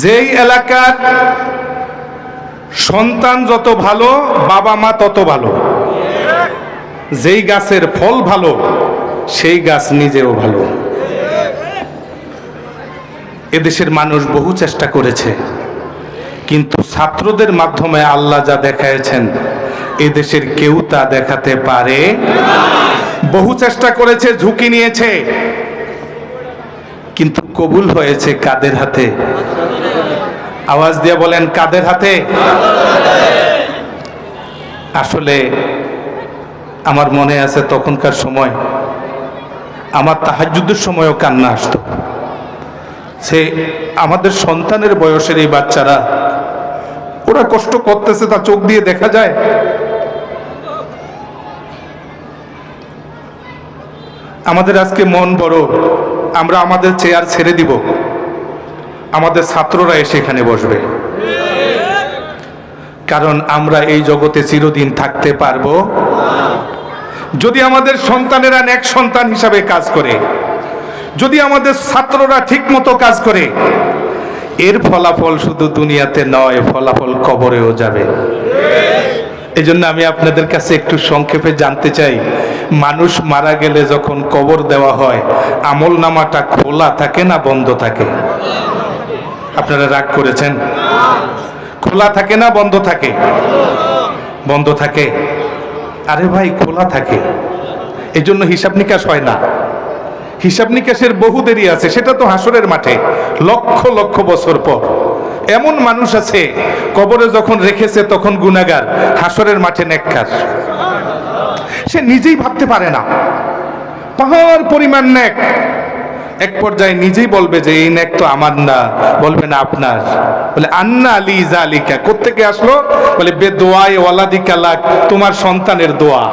যেই এলাকার সন্তান যত ভালো বাবা মা তত ভালো, যেই গাছের ফল ভালো সেই গাছ নিজেও ভালো। এদেশের মানুষ বহু চেষ্টা করেছে, কিন্তু ছাত্রদের মাধ্যমে আল্লাহ যা দেখাইছেন এদেশের কেউ তা দেখাতে পারে। বহু চেষ্টা করেছে, ঝুঁকি নিয়েছে, কিন্তু কবুল হয়েছে কাদের হাতে? আওয়াজ দিয়ে বলেন, কাদের হাতে? আসলে আমার মনে আছে তখনকার সময় আমার তাহাজ্জুদের সময়ও কান্না আসতো। সে আমাদের সন্তানের বয়সের এই বাচ্চারা, ওরা কষ্ট করতেছে তা চোখ দিয়ে দেখা যায়। আমাদের আজকে মন বড়, আমরা আমাদের চেয়ার ছেড়ে দিব, আমাদের ছাত্ররা এসে এখানে বসবে, কারণ আমরা এই জগতে চিরদিন থাকতে পারবো যদি আমাদের সন্তানেরা নেক সন্তান হিসাবে কাজ করে, যদি আমাদের ছাত্ররা ঠিক মতো কাজ করে। এর ফলাফল শুধু দুনিয়াতে নয়, ফলাফল কবরেও যাবে। এই জন্য আমি আপনাদের কাছে একটু সংক্ষেপে জানতে চাই, মানুষ মারা গেলে যখন কবর দেওয়া হয় আমল নামাটা খোলা থাকে না বন্ধ থাকে? আপনারা রাগ করেছেন? খোলা থাকে না বন্ধ থাকে? বন্ধ থাকে। আরে ভাই, খোলা থাকে, এই জন্য হিসাব নিকাশ হয় না। হিসাব নিকাশের বহু দেরি আছে, সেটা তো হাসরের মাঠে লক্ষ লক্ষ বছর পর। এমন মানুষ আছে কবরে যখন রেখেছে তখন গুনাহগার, হাসরের মাঠে নেককার। সে নিজেই ভাবতে পারে না, পাহাড় পরিমাণ নেক। এক পর্যায়ে নিজেই বলবে যে এই নেক তো আমার না, বলবে না আপনার। বলে আন্না আলী জালিকা, কোত্থেকে আসলো? বলে বেদোয়ায়ে ওয়ালাদিকা লাক, তোমার সন্তানের দোয়া।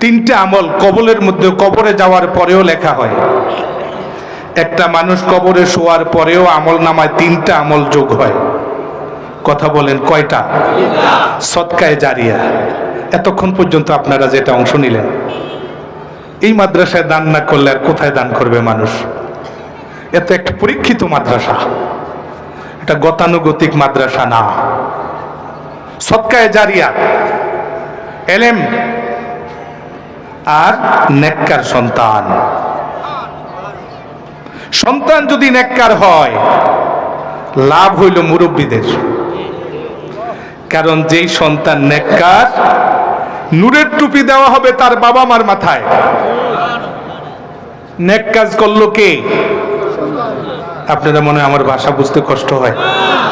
তিনটা আমল কবরের মধ্যে, কবরে যাওয়ার পরেও লেখা হয়। একটা মানুষ কবরে শোয়ার পরেও আমল নামায় তিনটা আমল যোগ হয়। কথা বলেন, কয়টা? সদকায়ে জারিয়া। এতক্ষণ পর্যন্ত আপনারা যেটা অংশ নিলেন, এই মাদ্রাসায় দান না করলে আর কোথায় দান করবে মানুষ? এত একটা পরীক্ষিত মাদ্রাসা, এটা গতানুগতিক মাদ্রাসা না। সদকায়ে জারিয়া, এলেম আর নেককার সন্তান। সন্তান যদি নেককার হয় লাভ হইল মুরব্বীদের, কারণ যেই সন্তান নেককার, নূরের টুপি দেওয়া হবে তার বাবা মার মাথায়। নেক কাজ করলো কে? আপনারা মনে হয় আমার ভাষা বুঝতে কষ্ট হয়।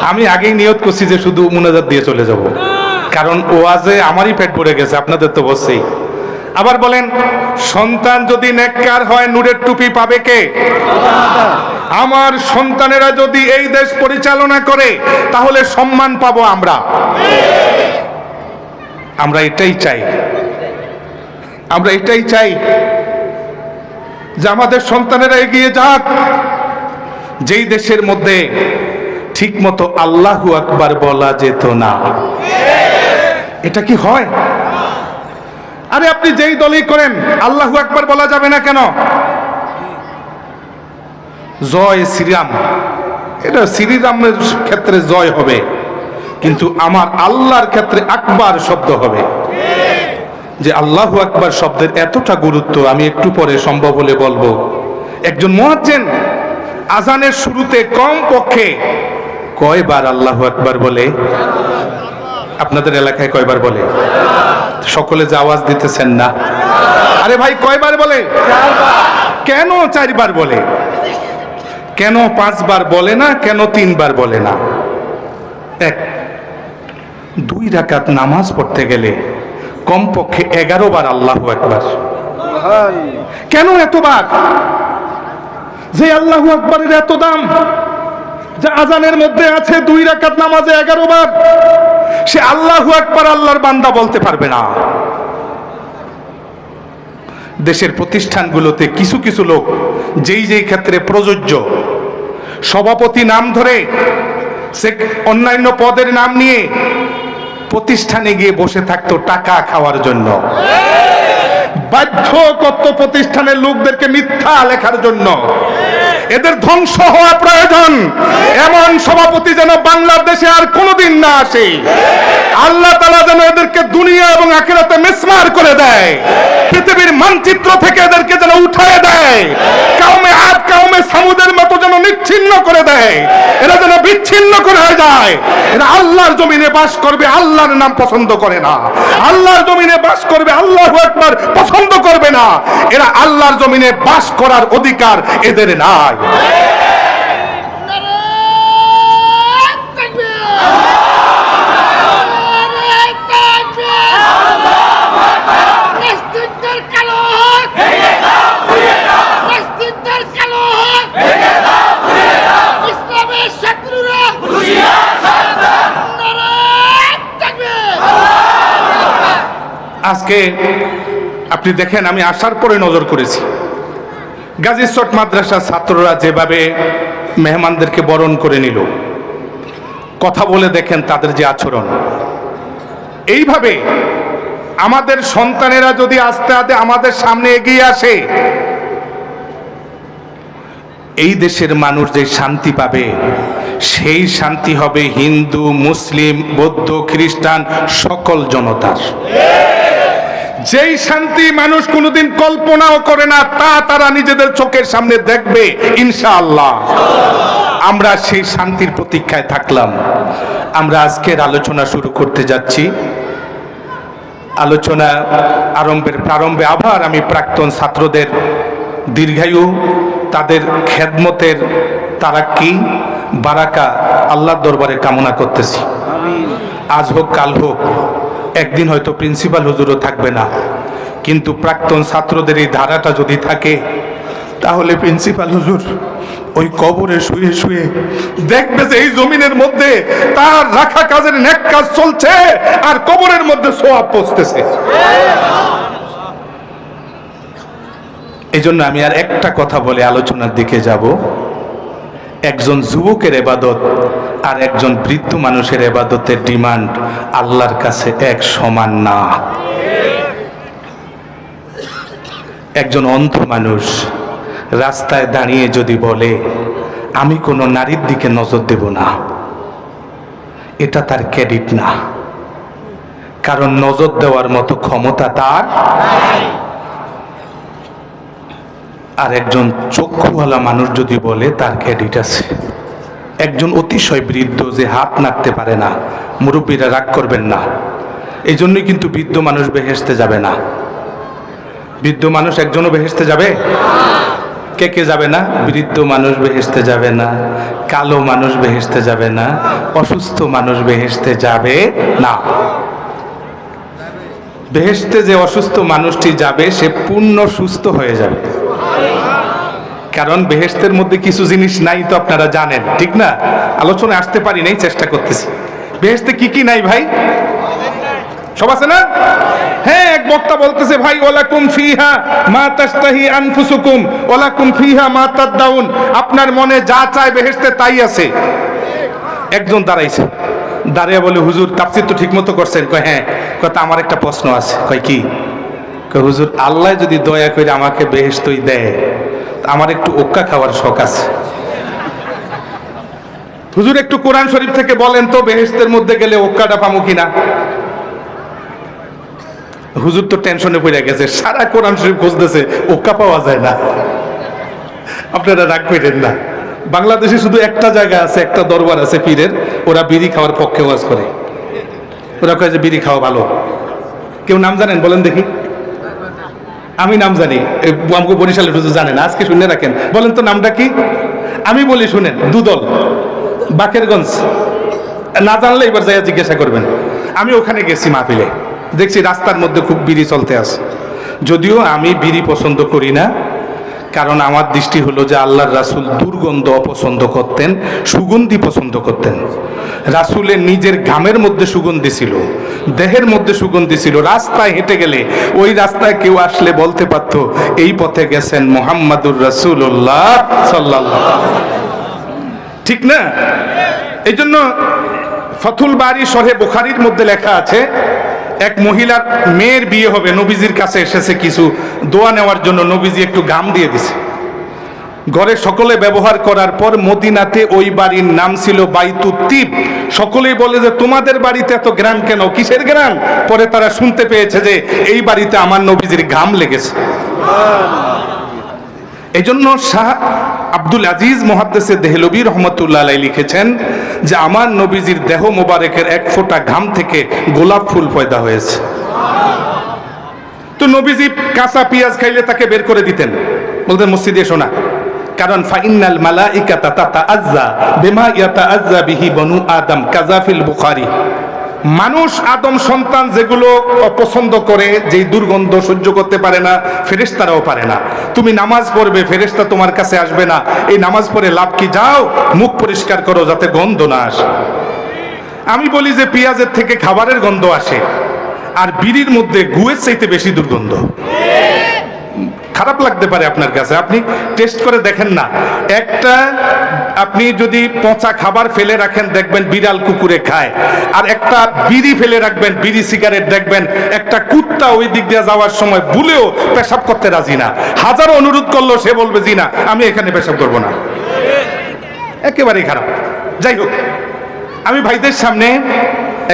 আমি আগেই নিয়ত করছি যে শুধু মুনাজাত দিয়ে চলে যাব, কারণ ওয়াজে আমারই পেট ভরে গেছে, আপনাদের তো বলছেই। আবার বলেন, সন্তান যদি নেককার হয় নূরের টুপি পাবে কে? আমার সন্তানেরা যদি এই দেশ পরিচালনা করে তাহলে সম্মান পাবো আমরা। আমরা এটাই চাই, আমরা এটাই চাই যে আমাদের সন্তানেরা এগিয়ে যাক। যেই দেশের মধ্যে ঠিক মতো আল্লাহু আকবার বলা যেত না, এটা কি হয়? আরে আপনি যেই দলই করেন আল্লাহু আকবার বলা যাবে না কেন? জয় শ্রীরাম, এটা শ্রীরামের ক্ষেত্রে জয় হবে, কিন্তু আমার আল্লাহর ক্ষেত্রে আকবার শব্দ হবে। যে আল্লাহু আকবার শব্দের এতটা গুরুত্ব আমি একটু পরে সম্ভব হলে বলবো। একজন মুয়াজ্জিন আজানের শুরুতে কম পক্ষে কয়বার আল্লাহু আকবার বলে? আপনাদের এলাকায় কয়বার বলে? সকলে যে আওয়াজ দিতেছেন না, আরে ভাই কয়বার বলে? কেন 4 বার বলে? কেন 5 বার বলে না? কেন 3 বার বলে না? 2 রাকাত নামাজ পড়তে গেলে কমপক্ষে 11 বার আল্লাহু আকবার। কেন এতবার? যে আল্লাহু আকবারের এত দাম, যে আজানের মধ্যে আছে 2 রাকাত নামাজে 11 বার, সে আল্লাহু আকবার আল্লাহর বান্দা বলতে পারবে না। দেশের প্রতিষ্ঠানগুলোতে কিছু কিছু লোক যেই যেই ক্ষেত্রে প্রযোজ্য, সভাপতি নাম ধরে সে অন্যান্য পদের নাম নিয়ে প্রতিষ্ঠানে গিয়ে বসে থাকতো টাকা খাওয়ার জন্য, বাধ্য করত প্রতিষ্ঠানের লোকদেরকে মিথ্যা লেখার জন্য। এদের ধ্বংস হওয়া প্রয়োজন। এমন সভাপতি যেন বাংলাদেশে আর কোনোদিন না আসে। আল্লাহ তাআলা যেন এদেরকে দুনিয়া এবং আখিরাতে মিসমার করে দেয়, পৃথিবীর মানচিত্র থেকে এদেরকে যেন উঠায় দেয়, কাউমে আদ কাউমে সামুদের মতো যেন নিচ্ছিন্ন করে দেয়, এরা যেন বিচ্ছিন্ন করে যায়। এরা আল্লাহর জমিনে বাস করবে, আল্লাহর নাম পছন্দ করে না। আল্লাহর জমিনে বাস করবে, আল্লাহু আকবার পছন্দ করবে না। এরা আল্লাহর জমিনে বাস করার অধিকার এদের নাই। আজকে আপনি দেখেন, আমি আসার পরে নজর করেছি গাজী চট মাদ্রাসার ছাত্ররা যেভাবে মেহমানদেরকে বরণ করে নিল, কথা বলে দেখেন তাদের যে আচরণ। এইভাবে আমাদের সন্তানেরা যদি আস্তে আস্তে আমাদের সামনে এগিয়ে আসে, এই দেশের মানুষ যে শান্তি পাবে, সেই শান্তি হবে হিন্দু, মুসলিম, বৌদ্ধ, খ্রিস্টান সকল জনতার। যেই শান্তি মানুষ কোনোদিন কল্পনাও করে না, তা তারা নিজেদের চোখের সামনে দেখবে ইনশাআল্লাহ। আমরা সেই শান্তির প্রতীক্ষায় থাকলাম। আমরা আজকের আলোচনা শুরু করতে যাচ্ছি। আলোচনা প্রারম্ভে আবার আমি প্রাক্তন ছাত্রদের দীর্ঘায়ু, তাদের খেদমতের তারাক্কি, বারাকা আল্লাহর দরবারে কামনা করতেছি। আজ হোক কাল হোক, একদিন হয়তো প্রিন্সিপাল হুজুরও থাকবে না, কিন্তু প্রাক্তন ছাত্রদের এই ধারাটা যদি থাকে, তাহলে প্রিন্সিপাল হুজুর ওই কবরে শুয়ে শুয়ে দেখবে যে এই জমিনের মধ্যে তার রাখা কাজের নেক কাজ চলছে, আর কবরের মধ্যে সওয়াব পৌঁছতেছে। এই জন্য আমি আর একটা কথা বলে আলোচনার দিকে যাব। একজন যুবকের ইবাদত আর একজন বৃদ্ধ মানুষের ইবাদতের ডিমান্ড আল্লাহর কাছে এক সমান না। একজন অন্ধ মানুষ রাস্তায় দাঁড়িয়ে যদি বলে আমি কোনো নারীর দিকে নজর দেব না, এটা তার ক্রেডিট না, কারণ নজর দেওয়ার মতো ক্ষমতা তার। আর একজন চক্ষুওয়ালা মানুষ যদি বলে, তার ক্রেডিট আছে। একজন অতিশয় বৃদ্ধ যে হাত নাড়তে পারে না, মুরব্বীরা রাগ করবেন না, এই জন্যই কিন্তু বৃদ্ধ মানুষ বেহেশতে যাবে না। বৃদ্ধ মানুষ একজনও বেহেশতে যাবে? কে কে যাবে না? বৃদ্ধ মানুষ বেহেশতে যাবে না, কালো মানুষ বেহেশতে যাবে না, অসুস্থ মানুষ বেহেশতে যাবে না। বেহেশতে যে অসুস্থ মানুষটি যাবে, সে পূর্ণ সুস্থ হয়ে যাবে। কারণ বেহেশতের মধ্যে কিছু জিনিস নাই, তো আপনারা জানেন, ঠিক না? আলোচনায় আসতে পারি নাই, চেষ্টা করতেছি। বেহেশতে কি কি নাই ভাই? সব আছে না? হ্যাঁ, এক বক্তা বলতেছে, ভাই ওয়ালাকুম ফিহা মা তাশতাহি আনফুসুকুম ওয়ালাকুম ফিহা মা তাদদাউন, আপনার মনে যা চায় বেহেশতে তাই আছে। একজন দাঁড়াইছে, দাঁড়িয়ে বলে, হুজুর তাফসীর তো ঠিক মতো করছেন। কয় হ্যাঁ। কথা আমার একটা প্রশ্ন আছে। কয় কি? কয় হুজুর, আল্লাহ যদি দয়া করে আমাকে বেহেশতই দেয়, আমার একটু ওক্কা খাওয়ার শখ আছে। হুজুর একটু কোরআন শরীফ থেকে বলেন তো, বেহেশতের মধ্যে গেলে ওক্কাটা পামু কিনা? হুজুর তো টেনশনে পড়ে গেছে, সারা কোরআন শরীফ খুঁজতেছে, ওক্কা পাওয়া যায় না। আপনারা রাগ করেন না, বাংলাদেশে শুধু একটা জায়গা আছে, একটা দরবার আছে পীরের, ওরা বিড়ি খাওয়ার পক্ষে ওয়াজ করে। ওরা কয় যে বিড়ি খাওয়া ভালো। কেউ নাম জানেন? বলেন দেখি। আমি নাম জানি, আমাকে বরিশালের হুজুর জানেন, আজকে শুনে রাখেন। বলেন তো নামটা কি? আমি বলি শুনেন, দুদল, বাকেরগঞ্জ। না জানলে এবার যাইয়া জিজ্ঞাসা করবেন। আমি ওখানে গেছি মাহফিলে, দেখছি রাস্তার মধ্যে খুব বিড়ি চলতে আছে। যদিও আমি বিড়ি পছন্দ করি না, কারণ আমার দৃষ্টি হলো যে আল্লাহর রাসূল দুর্গন্ধ অপছন্দ করতেন, সুগন্ধি পছন্দ করতেন। রাসূলের নিজের ঘামের মধ্যে সুগন্ধি ছিল, দেহের মধ্যে সুগন্ধি ছিল। রাস্তায় হেঁটে গেলে ওই রাস্তায় কেউ আসলে বলতে পারতো এই পথে গেছেন মুহাম্মাদুর রাসূলুল্লাহ সাল্লাল্লাহু আলাইহি ওয়াসাল্লাম, ঠিক না? এই জন্য ফাথুল বারী শরহে বুখারীর মধ্যে লেখা আছে, এক মহিলার মেয়ের বিয়ে হবে, নবীজির কাছে এসেছে কিছু দোয়া নেওয়ার জন্য। নবীজি একটু গাম দিয়ে দিছে। ঘরে সকলে ব্যবহার করার পর মদিনাতে ওই বাড়ির নাম ছিল বাইতুত তিব। সকলেই বলে যে তোমাদের বাড়িতে এত গ্রাম কেন, কিসের গ্রাম? পরে তারা শুনতে পেয়েছে যে এই বাড়িতে আমার নবীজির ঘাম লেগেছে। এই জন্য শাহ আব্দুল আজিজ মুহাদ্দিসে দেহলভী রহমতুল্লাহ আলাইহি লিখেছেন যে আমার নবীজির দেহ মোবারকের এক ফোঁটা ঘাম থেকে গোলাপ ফুল পয়দা হয়েছে। তো নবীজি কাঁচা পেঁয়াজ খাইলে তাকে বের করে দিতেন, বলতেন মসজিদে এসো না, কারণ ফাইনাল মালাইকাতা তাতাআজ্জা বিমা ইয়াতাআজ্জা বিহি বনু আদম কাযাফিল বুখারী। মানুষ আদম সন্তান যেগুলো অপছন্দ করে, যেই দুর্গন্ধ সহ্য করতে পারে না, ফেরেশতারাও পারে না। তুমি নামাজ পড়বে, ফেরেশতা তোমার কাছে আসবে না, এই নামাজ পড়ে লাভ কি? যাও মুখ পরিষ্কার করো যাতে গন্ধ না আসে। আমি বলি যে পেঁয়াজের থেকে খাবারের গন্ধ আসে, আর বিড়ির মধ্যে গুয়ের চাইতে বেশি দুর্গন্ধ। খারাপ লাগতে পারে আপনার কাছে, আপনি টেস্ট করে দেখেন না। একটা আপনি যদি পচা খাবার ফেলে রাখেন দেখবেন বিড়াল কুকুরে খায়, আর একটা বিড়ি ফেলে রাখবেন, বিড়ি সিগারেট, দেখবেন একটা কুত্তা ওই দিক দিয়ে যাওয়ার সময় ভুলেও পেশাব করতে রাজি না। হাজারো অনুরোধ করলো সে বলবে জি না, আমি এখানে পেশাব করবো না। একেবারেই খারাপ। যাই হোক, আমি ভাইদের সামনে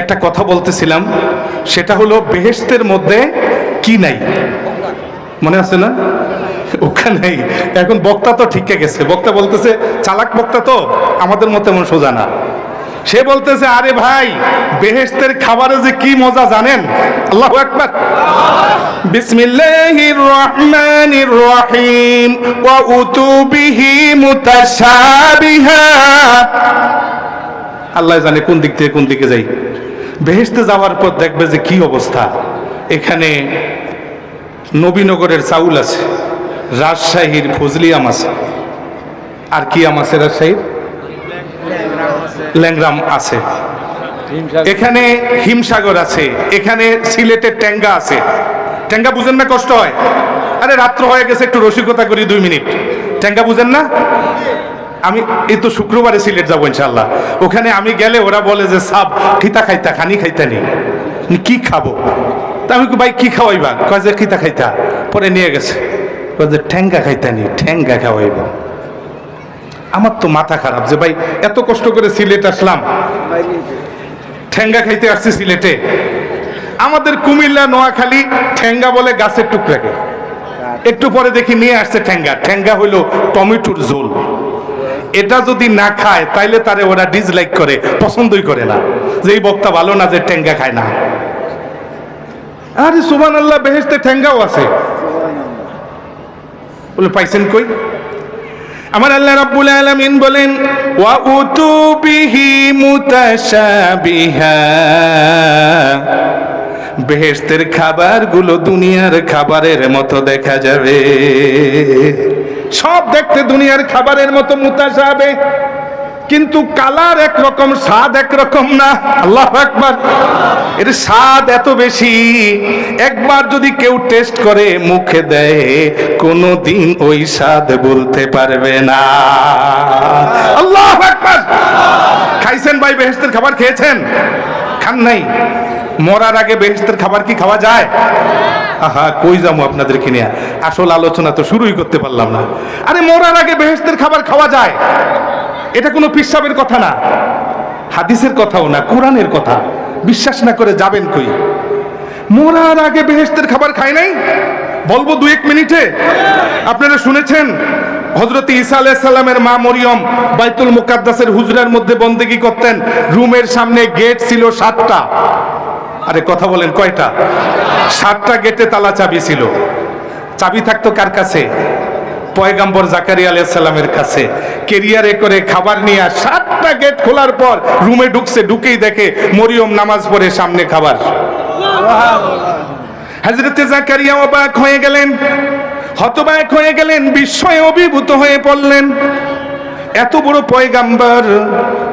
একটা কথা বলতেছিলাম, সেটা হলো বেহেশতের মধ্যে কি নাই, মনে আছে না? ওখানেই এখন বক্তা তো ঠিকই গেছে, বক্তা বলতেছে, চালাক বক্তা তো, আমাদের মতো এমন সোজা না। সে বলতেছে আরে ভাই বেহেশতের খাবারে যে কি মজা জানেন? আল্লাহু আকবার। বিসমিল্লাহির রহমানির রহিম ওয়া উতুবিহি মুতাশাবিহা। আল্লাহ জানে কোন দিক থেকে কোন দিকে যাই। বেহেশতে যাওয়ার পর দেখবে যে কি অবস্থা। এখানে নবীনগরের চাউল আছে, রাজশাহীর ফজলি আম আছে, আর কি আম আছে? রাজশাহীর ল্যাংরাম আছে, এখানে হিমসাগর আছে, এখানে সিলেটের ট্যাঙ্গা আছে। ট্যাঙ্গা বুঝেন না? কষ্ট হয়। আরে রাত্র হয়ে গেছে, একটু রসিকতা করি 2 মিনিট। ট্যাঙ্গা বুঝেন না? আমি এই তো শুক্রবারে সিলেট যাবো ইনশাল্লাহ। ওখানে আমি গেলে ওরা বলে যে সাব খিতা খাইতা, খানি খাইতা নেই, কি খাবো? তা আমি ভাই কি খাওয়াইবা? কয় যে খিতা খাইতা। পরে নিয়ে গেছে, কয় যে ঠ্যাঙ্গা খাইতা নি, ঠ্যাঙ্গা খাওয়াইবা। আমার তো মাথা খারাপ যে ভাই এত কষ্ট করে সিলেট আসলাম, ঠ্যাঙ্গা খাইতে আসছি সিলেটে। আমাদের কুমিল্লা নোয়াখালী ঠ্যাঙ্গা বলে গাছের টুকরাকে। একটু পরে দেখি নিয়ে আসছে ঠ্যাঙ্গা। ঠ্যাঙ্গা হইলো টমেটোর ঝোল। এটা যদি না খায় তাইলে তারে ওরা ডিসলাইক করে, পছন্দই করে না, যে এই বক্তা ভালো না, যে ঠ্যাঙ্গা খায় না। আরে সুবহানাল্লাহ, বেহেশতে ঠ্যাঙ্গাও আছে। বলে পাইছেন কই? আমার আল্লাহ রাব্বুল আলামিন বলেন ওয়া উতুবিহি মুতাশাবিহা। বেহেশতের খাবারগুলো দুনিয়ার খাবারের মতো দেখা যাবে, সব দেখতে দুনিয়ার খাবারের মতো মুতাশাবিহ, কিন্তু কালার একরকম, স্বাদ একরকম না। আল্লাহু আকবার। এর স্বাদ এত বেশি, একবার যদি কেউ টেস্ট করে মুখে দেয় কোনোদিন ওই স্বাদ বলতে পারবে না। আল্লাহু আকবার। খাইছেন ভাই বেহেশতের খাবার? খেয়েছেন? খান নাই? মরার আগে বেহেশতের খাবার কি খাওয়া যায়? আহা, কই যাবো আপনাদেরকে নিয়ে, আসল আলোচনা তো শুরুই করতে পারলাম না। আরে মরার আগে বেহেশতের খাবার খাওয়া যায়, এটা কোনো পিসাবের কথা না, হাদিসের কথাও না, কোরআনের কথা। বিশ্বাস না করে যাবেন কই? মরার আগে বেহেশতের খাবার খায় নাই? বলবো 2-1 মিনিটে। আপনারা শুনেছেন হযরত ঈসা আলাইহিস সালামের মা মরিয়ম বাইতুল মুকাদ্দাসের হুজরার মধ্যে বন্দেগী করতেন। রুমের সামনে গেট ছিল 7টা। আরে কথা বলেন, কয়টা? 7টা গেটে তালা চাবি ছিল। চাবি থাকতো কার কাছে? পয়গম্বর জাকারিয়া আলাইহিস সালামের কাছে। ক্যারিয়ারে করে খাবার নিয়ে 7টা গেট খোলার পর রুমে ঢুকছে, ঢুকেই দেখে মরিয়ম নামাজ পড়ে, সামনে খাবার। হযরত জাকারিয়া অবাক হয়ে গেলেন, হতবাক হয়ে গেলেন, বিস্ময়ে অভিভূত হয়ে পড়লেন। এত বড় পয়গম্বর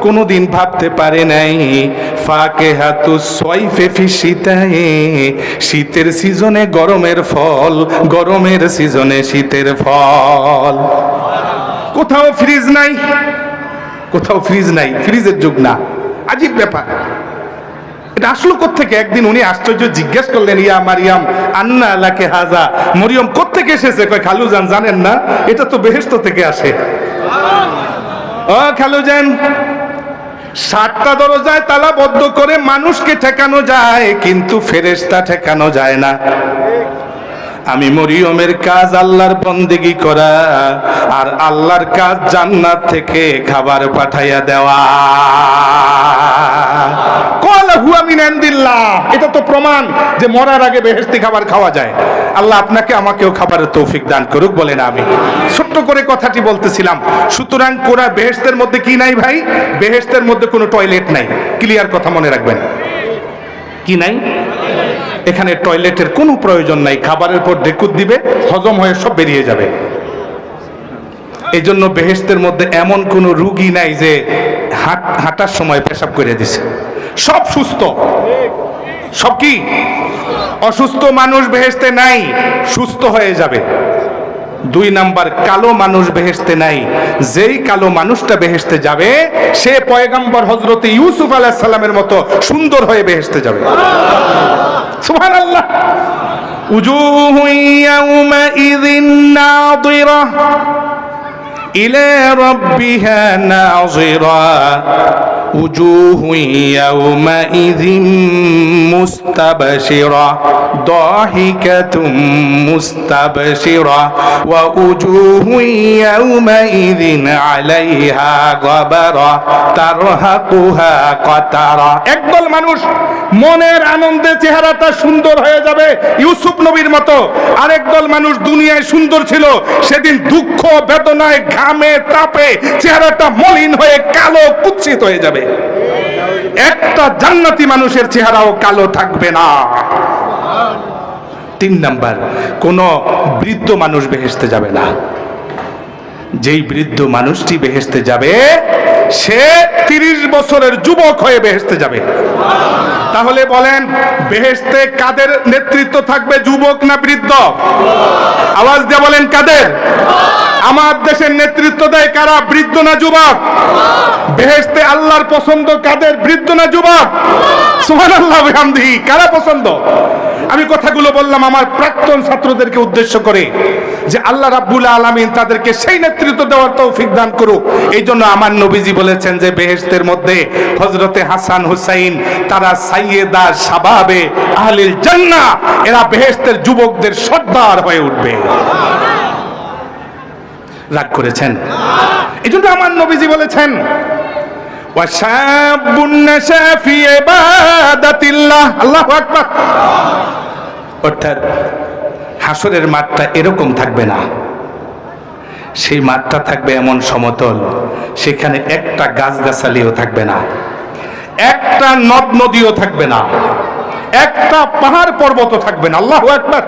কোনোদিন ভাবতে পারে নাই ফাকিহাতু সাইফি ফি শীতায়ে, শীতের সিজনে গরমের ফল, গরমের সিজনে শীতের ফল। কোথাও ফ্রিজ নাই, কোথাও ফ্রিজ নাই, ফ্রিজের যুগ না। আজীব ব্যাপার। এটা আসলো কোত্থেকে? একদিন উনি আশ্চর্য জিজ্ঞেস করলেন, ইয়া মারিয়াম আন্না লাকে হাজা, মরিয়ম কোত্থেকে থেকে এসেছে? কয় খালুজান জানেন না, এটা তো বেহেশত থেকে আসে। ও খালুজান, 7টা দরজায় তালাবদ্ধ করে মানুষকে ঠেকানো যায়, কিন্তু ফেরেশতা ঠেকানো যায় না। আমি মরিয়মের কাজ আল্লাহর বন্দেগী করা, আর আল্লাহর কাজ জান্নাত থেকে খাবার পাঠাইয়া দেওয়া। কল হুয়া মিন ইনদিল্লাহ, এটা তো প্রমাণ যে মরার আগে বেহেশতি খাবার খাওয়া যায়। আল্লাহ আপনাকে আমাকেও খাবারের তৌফিক দান করুক, বলেন আমি। ছোট্ট করে কথাটি বলতেছিলাম। সুতরাং কোরআন বেহেশতের মধ্যে কি নাই ভাই? বেহেশতের মধ্যে কোনো টয়লেট নাই। ক্লিয়ার কথা মনে রাখবেন। কি নাই? এখানে টয়লেটের কোনো প্রয়োজন নাই। খাবারের পর ঢেকুর দিবে, হজম হয়ে সব বেরিয়ে যাবে। এই জন্য বেহেশতের মধ্যে এমন কোনো রুগী নাই যে হাঁটার সময় পেশাব করে দিছে। সব সুস্থ। সব কি? অসুস্থ মানুষ বেহেশতে নাই, সুস্থ হয়ে যাবে। 2 নাম্বার, কালো মানুষ বেহেশতে নাই। যেই কালো মানুষটা বেহেশতে যাবে, সে পয়গম্বর হযরত ইউসুফ আলাইহিস সালামের মতো সুন্দর হয়ে বেহেশতে যাবে। সুবহানাল্লাহ। উজুহু ইয়াউমাইযিন নাযিরা ইলা রাব্বিহা নাযিরা উজুহু ইয়াউমাইযিন মুস্তাবশিরা দাহিকাতুম মুস্তাবশিরা ওয়া উজুহু ইয়াউমাইযিন আলাইহা গাবারা তারহাকুহা কাতারা। একদল মানুষ মনের আনন্দে চেহারাটা সুন্দর হয়ে যাবে ইউসুফ নবীর মতো, আরেকদল মানুষ দুনিয়ায় সুন্দর ছিল, সেদিন দুঃখ বেদনায় ঘামে তাপে চেহারাটা মলিন হয়ে কালো কুৎসিত হয়ে যাবে। একটা জান্নাতি মানুষের চেহারাও কালো থাকবে না। 3 নাম্বার, কোন বৃদ্ধ মানুষ বেহেশতে যাবে না। যেই বৃদ্ধ মানুষটি বেহেশতে যাবে, সে 30 বছরের যুবক হয়ে বেহেশতে যাবে। তাহলে বলেন, বেহেশতে কাদের নেতৃত্ব থাকবে, যুবক না বৃদ্ধ? আওয়াজ দিয়ে বলেন কাদের? আমার দেশের নেতৃত্ব দেয় কারা, বৃদ্ধ না যুবক? বেহেশতে আল্লাহর পছন্দ কাদের, বৃদ্ধ না যুবক? সুবহানাল্লাহ ওয়া বিহামদিহি। কারা পছন্দ? আমি কথাগুলো বললাম আমার প্রাক্তন ছাত্রদেরকে উদ্দেশ্য করে, যে আল্লাহ রাব্বুল আলামিন তাদেরকে সেই নেতৃত্ব দেওয়ার তৌফিক দান করুক। এই জন্য আমার নবীজি বলেছেন যে বেহেশতের মধ্যে হযরতে হাসান হুসাইন তারা সাইয়েদা শাবাবে আহলিল জান্নাহ, এরা বেহেশতের যুবকদের সর্দার হয়ে উঠবে। রাগ করেছেন? এই জন্য আমার নবীজি বলেছেন ওয়াশাবুন নাশা ফি ইবাদাতিল্লাহ। আল্লাহু আকবার। অর্থাৎ হাসরের মাঠটা এরকম থাকবে না, সেই মাঠটা থাকবে এমন সমতল, সেখানে একটা গাছগাছালিও থাকবে না, একটা নদ নদীও থাকবে না, একটা পাহাড় পর্বতও থাকবে না। আল্লাহু আকবার।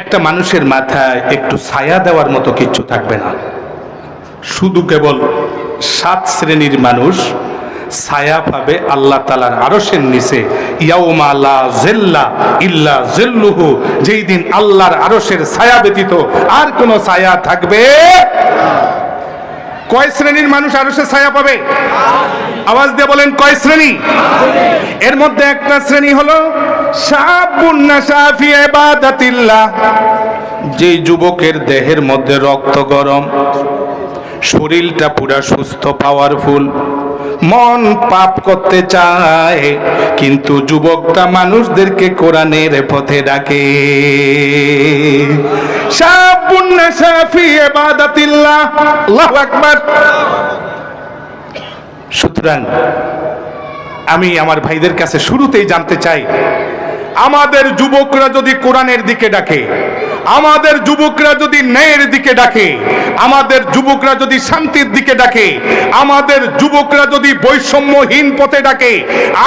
একটা মানুষের মাথায় একটু ছায়া দেওয়ার মতো কিছু থাকবে না। শুধু কেবল 7 শ্রেণীর মানুষ ছায়া পাবে আল্লাহ তাআলার আরশের নিচে, ইয়াউমা লা জিল্লা ইল্লা জিল্লুহু, যেই দিন আল্লাহর আরশের ছায়া ব্যতীত আর কোনো ছায়া থাকবে। কয় শ্রেণীর মানুষ আরশের ছায়া পাবে? আওয়াজ দিয়ে বলেন কয় শ্রেণী? এর মধ্যে একটা শ্রেণী হলো শাবুন নাশা ফি ইবাদাতিল্লাহ, যে যুবকের দেহের মধ্যে রক্ত গরম, শরীরটা পুরা সুস্থ পাওয়ারফুল, মন পাপ করতে চায়, কিন্তু যুবকটা মানুষদেরকে কোরআনের পথে ডাকে। শাবুন নাশা ফি ইবাদাতিল্লাহ। আল্লাহু আকবার। সুতরাং আমি আমার ভাইদের কাছে শুরুতেই জানতে চাই, আমাদের যুবকরা যদি কোরআনের দিকে ডাকে, আমাদের যুবকরা যদি ন্যায়ের দিকে ডাকে, আমাদের যুবকরা যদি শান্তির দিকে ডাকে, আমাদের যুবকরা যদি বৈষম্যহীন পথে ডাকে,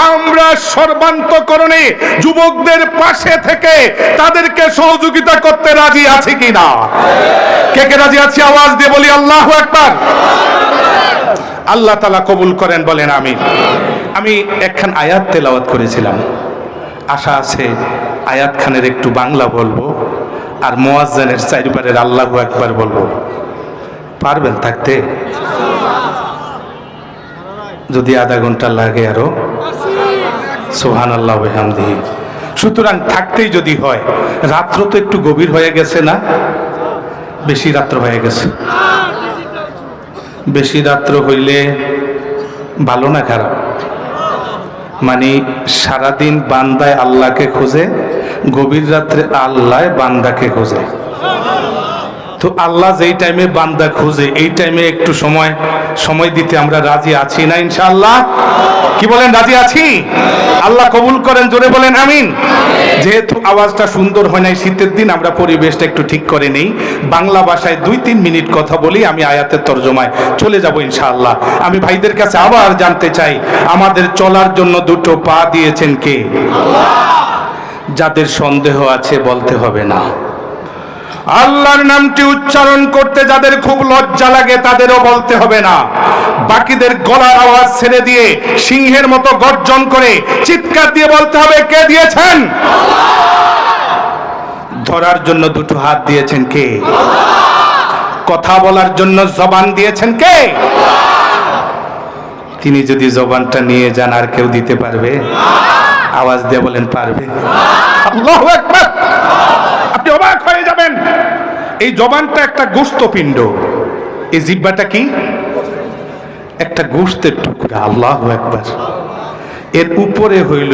আমরা সর্বান্তকরণে যুবকদের পাশে থেকে তাদেরকে সহযোগিতা করতে রাজি আছি কিনা? কে কে রাজি আছি? আওয়াজ দিয়ে বলি আল্লাহু আকবার। আল্লাহ তাআলা কবুল করেন, বলেন আমিন। আমি একখান আয়াত তেলাওয়াত করেছিলাম, আশা আছে আয়াত খানের একটু বাংলা বলবো আর মুয়াজ্জিনের চারবারের আল্লাহু আকবার বলবো। পারবেন থাকতে? যদি আধা ঘন্টা লাগে আরো? সুবহানাল্লাহ ওয়া বিহামদিহি। সুতরাং থাকতেই যদি হয়, রাত্র তো একটু গভীর হয়ে গেছে না? বেশি রাত্র হয়ে গেছে। বেশি রাত্র হইলে ভালো না খারাপ? মানে সারাদিন বান্দায় আল্লাহকে খোঁজে, গভীর রাত্রে আল্লাহ বান্দাকে খোঁজে। তো আল্লাহ যেই টাইমে বান্দা খোঁজে এই টাইমে একটু সময় দিতে আমরা রাজি আছি না ইনশাআল্লাহ? কি বলেন, রাজি আছি? আল্লাহ কবুল করেন, জোরে বলেন আমিন। যেহেতু আওয়াজটা সুন্দর হয় নাই, শীতের দিন আমরা পরিবেশটা একটু ঠিক করে নেই, বাংলা ভাষায় 2-3 মিনিট কথা বলি, আমি আয়াতের তরজমায় চলে যাব ইনশাআল্লাহ। আমি ভাইদের কাছে আবার জানতে চাই, আমাদের চলার জন্য দুটো পা দিয়েছেন কে? যাদের সন্দেহ আছে বলতে হবে না। আল্লাহর নামটি উচ্চারণ করতে যাদের খুব লজ্জা লাগে তাদেরও বলতে হবে না। বাকিদের গলার আওয়াজ ছেড়ে দিয়ে সিংহের মতো গর্জন করে চিৎকার দিয়ে বলতে হবে, কে দিয়েছেন? ধরার জন্য দুটো হাত দিয়েছেন কে? কথা বলার জন্য জবান দিয়েছেন কে? তিনি যদি জবানটা নিয়ে যান আর কেউ দিতে পারবে? আওয়াজ দিয়ে বলেন, পারবে? আল্লাহু আকবার। আপনি অবাক হয়ে যাবেন, এই জবানটা একটা গোশতপিণ্ড, এই জিহ্বাটা কি? একটা গোশতের টুকরা। আল্লাহু আকবার। এর উপরে হইল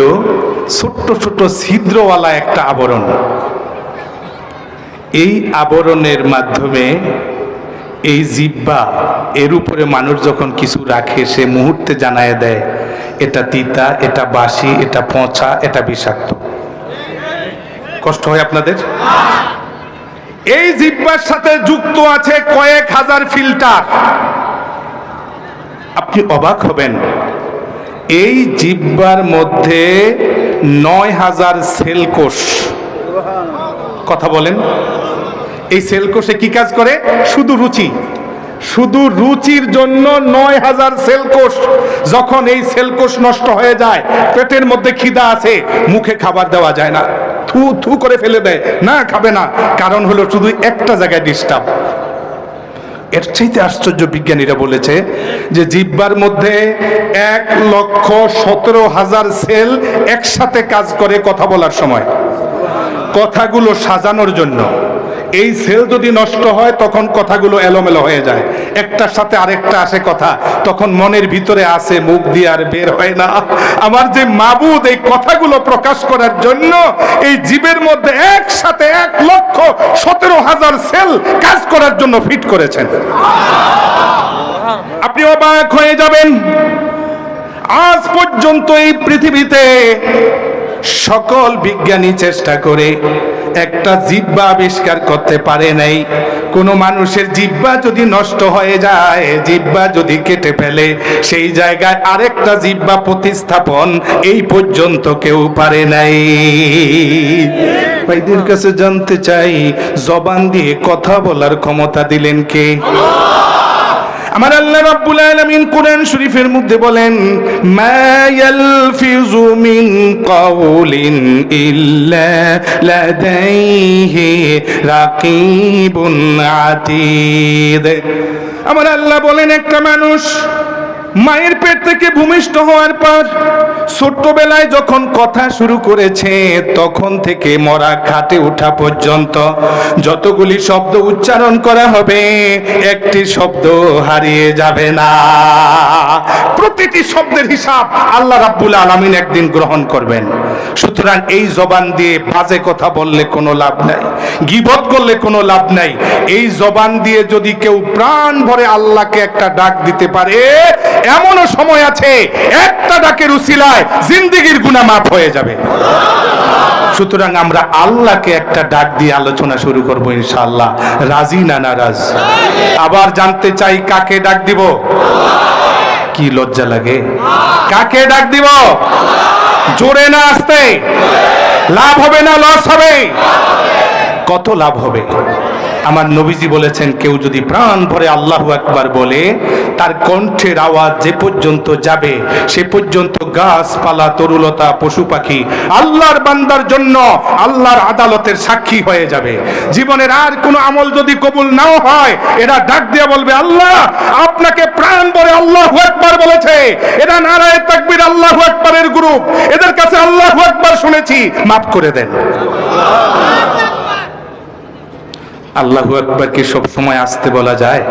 ছোট্ট ছোট ছিদ্রওয়ালা একটা আবরণ। এই আবরণের মাধ্যমে এই জিহ্বা, এর উপরে মানুষ যখন কিছু রাখে সে মুহূর্তে জানায় দেয় এটা তিতা, এটা বাসি, এটা পচা, এটা বিষাক্ত। কষ্ট হয় আপনাদের? এই জিহ্বার সাথে যুক্ত আছে কয়েক হাজার ফিল্টার। আপনি অবাক হবেন, এই জিহ্বার মধ্যে 9000 সেলকোষ। কথা বলেন, এই সেলকোষে কি কাজ করে? শুধু রুচি, শুধু রুচির জন্য 9000 সেলকোষ। যখন এই সেলকোষ নষ্ট হয়ে যায়, পেটের মধ্যে খিদা আছে, মুখে খাবার দেওয়া যায় না, থু থু করে ফেলে দেয়, না খাবে না, কারণ হলো শুধু একটা জায়গায় ডিস্টার্ব। এর চাইতে আশ্চর্য বিজ্ঞানীরা বলেছে যে জিহ্বার মধ্যে 1,17,000 সেল একসাথে কাজ করে কথা বলার সময়, কথাগুলো সাজানোর জন্য। এই সেল যদি নষ্ট হয় তখন কথাগুলো এলোমেলো হয়ে যায়, একটার সাথে আরেকটা আসে কথা, তখন মনের ভিতরে আসে, মুখ দিয়ে আর বের হয় না। আমার যে মাবুদ এই কথাগুলো প্রকাশ করার জন্য এই জীবের মধ্যে একসাথে 1,17,000 সেল কাজ করার জন্য ফিট করেছেন। আপনি অবাক হয়ে যাবেন, আজ পর্যন্ত এই পৃথিবীতে সকল বিজ্ঞানী চেষ্টা করে একটা জিহ্বা আবিষ্কার করতে পারে নাই। কোন মানুষের জিহ্বা যদি নষ্ট হয়ে যায়, জিহ্বা যদি কেটে ফেলে, সেই জায়গায় আরেকটা জিহ্বা প্রতিস্থাপন এই পর্যন্ত কেউ পারে নাই। ভাইদের কাছে জানতে চাই, জবান দিয়ে কথা বলার ক্ষমতা দিলেন কে? আমার আল্লাহ রাব্বুল আলামিন কোরআন শরীফের মধ্যে বলেন, মা ইয়ালফিযু মিন কাউলিন ইল্লা লাদাইহি রাকিবুন আতীদ। আমার আল্লাহ বলেন, একটা মানুষ মায়ের পেট থেকে ভূমিষ্ঠ হওয়ার পর ছোট্টবেলায় যখন কথা শুরু করেছে, তখন থেকে মরা খাটে ওঠা পর্যন্ত যতগুলি শব্দ উচ্চারণ করা হবে, একটি শব্দ হারিয়ে যাবে না। প্রতিটি শব্দের হিসাব আল্লাহ রাব্বুল আলামিন একদিন গ্রহণ করবেন। সুতরাং এই জবান দিয়ে বাজে কথা বললে কোনো লাভ নাই, গীবত করলে কোনো লাভ নাই। এই জবান দিয়ে যদি কেউ প্রাণ ভরে আল্লাহকে একটা ডাক দিতে পারে, এমনও সময় আছে একটা ডাকের উসিলায় জিন্দেগীর গুনাহ মাফ হয়ে যাবে। সুতরাং আমরা আল্লাহকে একটা ডাক দিয়ে আলোচনা শুরু করব ইনশাআল্লাহ। রাজি না নারাজ? আবার জানতে চাই, কাকে ডাক দিব? কি লজ্জা লাগে? কাকে ডাক দিব? জোরে না আস্তে? লাভ হবে না লস হবে? কত লাভ হবে? আমার নবীজি বলেছেন, কেউ যদি প্রাণ ভরে আল্লাহু আকবার বলে, তার কণ্ঠের আওয়াজ যে পর্যন্ত যাবে সে পর্যন্ত গাছপালা, তরুলতা, পশু পাখি আল্লাহর বান্দার জন্য আল্লাহর আদালতের সাক্ষী হয়ে যাবে। জীবনের আর কোনো আমল যদি কবুল নাও হয়, এরা ডাক দিয়ে বলবে, আল্লাহ আপনাকে প্রাণ ভরে আল্লাহু আল্লাহু আকবার বলেছে, এরা নারায়ে তাকবীর আল্লাহু আকবারের গ্রুপ, এদের কাছে আল্লাহু আকবার শুনেছি, মাফ করে দেন। আল্লাহু আকবার কি সব সময় আসতে বলা যায়?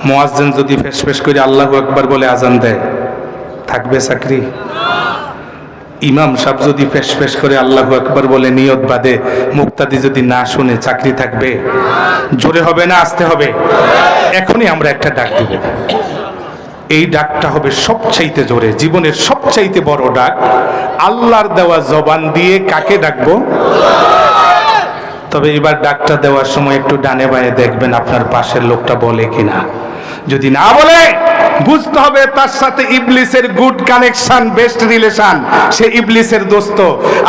মুয়াজ্জিন যদি ফেসফেস করে আল্লাহু আকবার বলে আজান দেয়, থাকবে চাকরি? ইমাম সাহেব যদি ফেসফেস করে আল্লাহু আকবার বলে নিয়ত বাঁধে, মুক্তাদি যদি না শুনে, চাকরি থাকবে? জোরে হবে না আস্তে হবে? এখনই আমরা একটা ডাক দিব, এই ডাকটা হবে সবচাইতে জোরে, জীবনের সবচাইতে বড় ডাক। আল্লাহর দেওয়া জবান দিয়ে কাকে ডাকবো? তবে এবার ডাকটা দেওয়ার সময় একটু ডানে বাঁয়ে দেখবেন আপনার পাশের লোকটা বলে কিনা। যদি না বলে, বুঝতে হবে তার সাথে ইবলিসের গুড কানেকশন, বেস্ট রিলেশন, সে ইবলিসের দোস্ত।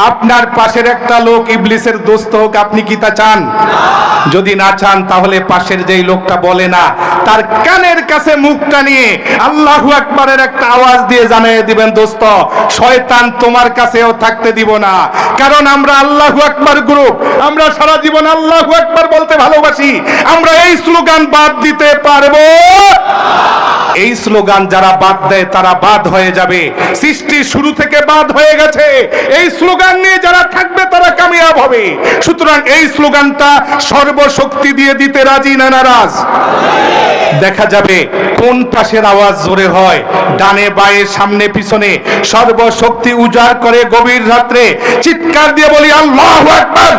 আপনার পাশের একটা লোক ইবলিসের দোস্ত হোক, আপনি কি তা চান? যদি না চান, তাহলে পাশের যেই লোকটা বলে না, তার কানের কাছে মুখটা নিয়ে আল্লাহু আকবারের একটা আওয়াজ দিয়ে জানিয়ে দিবেন, দোস্ত, শয়তান তোমার কাছেও থাকতে দিব না। কারণ আমরা আল্লাহু আকবার গ্রুপ, আমরা সারা জীবন আল্লাহু আকবার বলতে ভালোবাসি। আমরা এই স্লোগান বাদ দিতে পারবো? এই স্লোগান যারা বাদ দেয় তারা বাদ হয়ে যাবে, সৃষ্টির শুরু থেকে বাদ হয়ে গেছে। এই স্লোগান নিয়ে যারা থাকবে তারা কামিয়াব হবে। সুতরাং এই স্লোগানটা সর্বশক্তি দিয়ে দিতে রাজি না নারাজ? দেখা যাবে কোন পাশের আওয়াজ জোরে হয়, ডানে বাঁয়ে সামনে পিছনে, সর্বশক্তি উজাড় করে গভীর রাত্রে চিৎকার দিয়ে বলি আল্লাহু আকবার,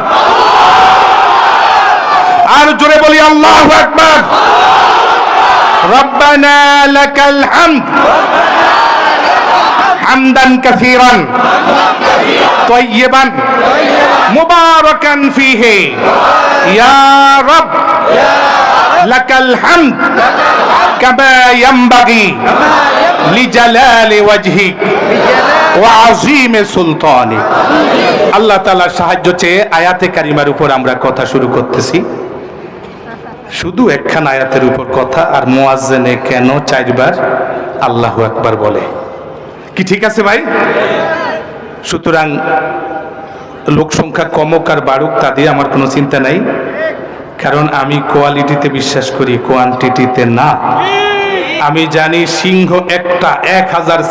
আর জোরে বলি আল্লাহু আকবার। ربنا لك الحمد حمدا كثيرا طيبا مباركا فيه يا رب لك الحمد كما ينبغي لجلال وجهك وعظيم سلطانك। আল্লাহ তাআলার সাহায্য চেয়ে আয়াতে কারিমার উপর আমরা কথা শুরু করতেছি। শুধু একখান আয়াতের উপর কথা, আর মুয়াজ্জিনে কেন 4 বার আল্লাহু আকবার বলে, কি ঠিক আছে ভাই? সুতরাং লোক সংখ্যা কমুক আর বাড়ুক তা দিয়ে আমার কোনো চিন্তা নাই, কারণ আমি কোয়ালিটিতে বিশ্বাস করি, কোয়ান্টিটিতে না। আমি জানি সিংহ একটা 1000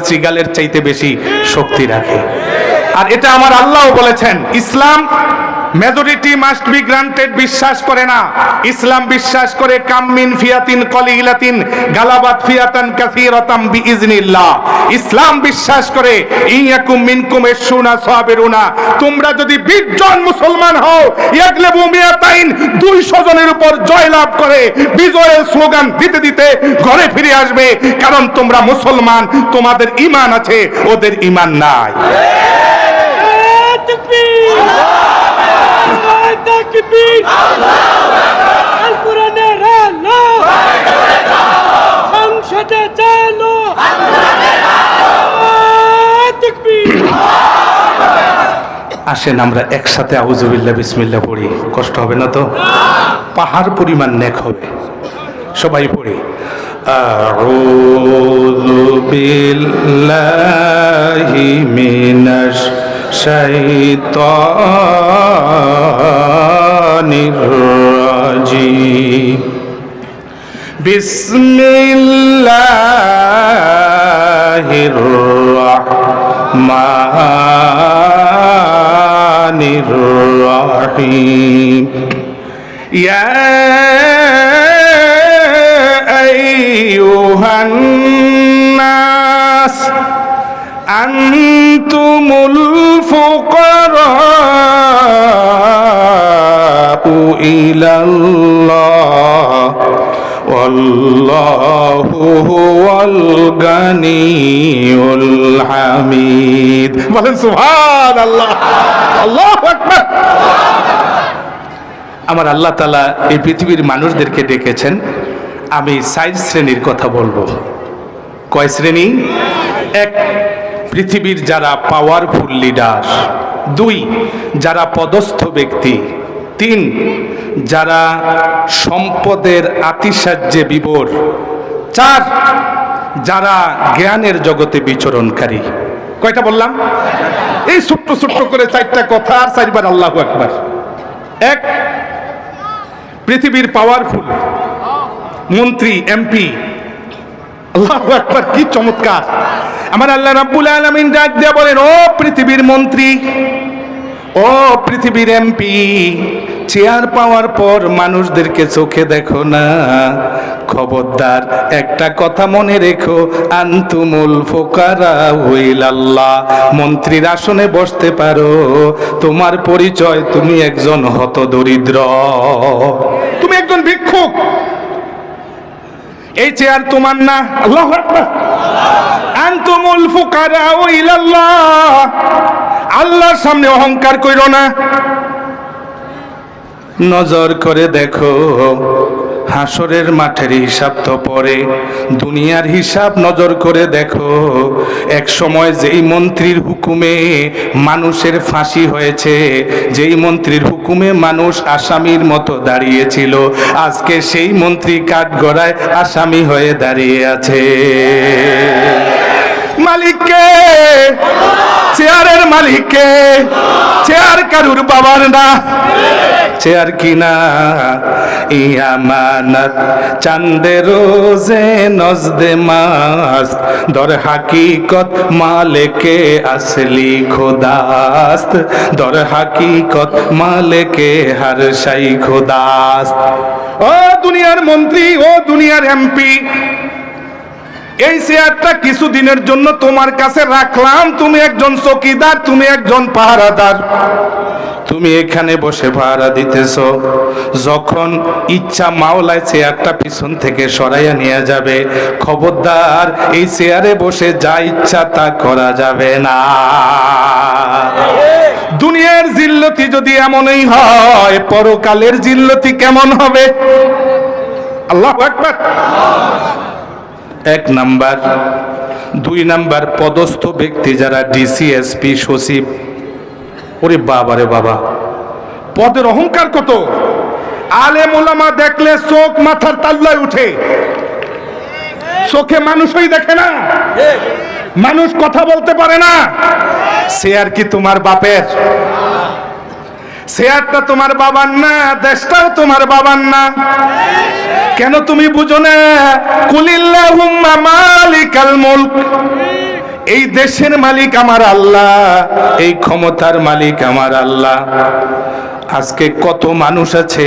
শ্রীগালের চাইতে বেশি শক্তি রাখে, আর এটা আমার আল্লাহ বলেছেন। ইসলাম মেজরিটি মাস্ট বি গ্রান্টেড বিশ্বাস করে না। ইসলাম বিশ্বাস করে কামিন ফিয়াতিন কলিলাতিন গালাবাত ফিয়াতান কাসীরাতাম বিইজনিল্লাহ। ইসলাম বিশ্বাস করে ইয়াকুম মিনকুম ইসুনা সাবিরুনা, তোমরা যদি 20 জন মুসলমান হও, ইয়াগলিবু মিয়াতাইন, 200 জনের উপর জয়লাভ করে বিজয়ের স্লোগান দিতে দিতে ঘরে ফিরে আসবে। কারণ তোমরা মুসলমান, তোমাদের ঈমান আছে, ওদের ঈমান নাই। তাকবীর, আল কোরআনের আলো, সংসদে চালো, তাকবীর। আসেন আমরা একসাথে আউযুবিল্লাহ বিসমিল্লাহ পড়ি, কষ্ট হবে না তো? পাহাড় পরিমাণ নেক হবে। সবাই পড়ি, আউযু বিল্লাহি মিনাশ শাইতানির রাজিম, বিসমিল্লাহির রাহমানির রাহিম। ইয়া আইয়ুহান নাস আনতুমুল ফুকারাউ ইলাল্লাহ ওয়াল্লাহু হুয়াল গানিয়ুল হামিদ। বলেন সুবহানাল্লাহ, আল্লাহু আকবার। আমার আল্লাহ তাআলা এই পৃথিবীর মানুষদেরকে ডেকেছেন। আমি 4 শ্রেণীর কথা বলবো। কয় শ্রেণী? 1, পৃথিবীর যারা পাওয়ারফুল লিডার। 2, যারা পদস্থ ব্যক্তি। 3, যারা সম্পদের আতিশয্যে বিভোর। 4, যারা জ্ঞানের জগতে বিচরণকারী। কয়টা বললাম? এই ছোট্ট ছোট্ট করে 4টা কথা, আর 4 বার আল্লাহু আকবার। 1, পৃথিবীর পাওয়ারফুল মন্ত্রী, এমপি, আল্লাহু আকবার, কি চমৎকার! আমার আল্লাহ রাব্বুল আলামিন ডাক দিয়া বলেন, ও পৃথিবীর মন্ত্রী, ও পৃথিবীর এমপি, চেয়ার পাওয়ার পর মানুষদেরকে চোখে দেখো না, খবরদার একটা কথা মনে রেখো, আনতুমুল ফুকারাউ ইলাল্লাহ। মন্ত্রীর আসনে বসতে পারো, তোমার পরিচয় তুমি একজন হতদরিদ্র, তুমি একজন ভিক্ষুক। এই চেয়ার তোমার না। আল্লাহু আকবার। আনতুমুল ফুকারাউ ইলাল্লাহ। আল্লাহর সামনে অহংকার কইরো না। নজর করে দেখো, হাসরের মাঠের হিসাব তো পরে, দুনিয়ার হিসাব নজর করে দেখো। এক সময় যেই মন্ত্রীর হুকুমে মানুষের ফাঁসি হয়েছে, যেই মন্ত্রীর হুকুমে মানুষ আসামির মতো দাঁড়িয়েছিল, আজকে সেই মন্ত্রী কাঠগড়ায় আসামি হয়ে দাঁড়িয়ে আছে। মালিককে, চেয়ারের মালিককে, চেয়ার কারুর বাবার না, চেয়ার কিনা ইয়ামানত চাঁদে রোজে নজদে মাস্ত, দর হাকিকত মালিকে আসলি খোদাস্ত, দর হাকিকত মালিকে হর শাই খোদাস্ত। ও দুনিয়ার মন্ত্রী, ও দুনিয়ার এমপি, এই চেয়ারটা কিছুদিনের জন্য তোমার কাছে রাখলাম, তুমি একজন চৌকিদার, তুমি একজন পাহারাদার, তুমি এখানে বসে পাহারা দিতেছ। যখন ইচ্ছা মাওলায় চেয়ারটা পিছন থেকে সরাইয়া নিয়ে যাবে, খবরদার এই চেয়ারে বসে যা ইচ্ছা তা করা যাবে না। দুনিয়ার জিল্লতি যদি এমনই হয়, পরকালের জিল্লতি কেমন হবে? আল্লাহু আকবার। এক নাম্বার। দুই নাম্বার, পদস্থ ব্যক্তি যারা ডিসি, এসপি, সচিব, ওরে বাবা রে বাবা, পদের অহংকার কত! আলেম ওলামা দেখলে চোখ মাথার তাল্লায় উঠে, চোখে মানুষই দেখে না, মানুষ কথা বলতে পারে না। চেয়ার কি তোমার বাপের? চেয়ারটা তোমার বাবার না, দেশটাও তোমার বাবার না। কেন তুমি বুঝো না? কুলিল্লাহুম্মা মালিকাল মুলক, এই দেশের মালিক আমার আল্লাহ, এই ক্ষমতার মালিক আমার আল্লাহ। আজকে কত মানুষ আছে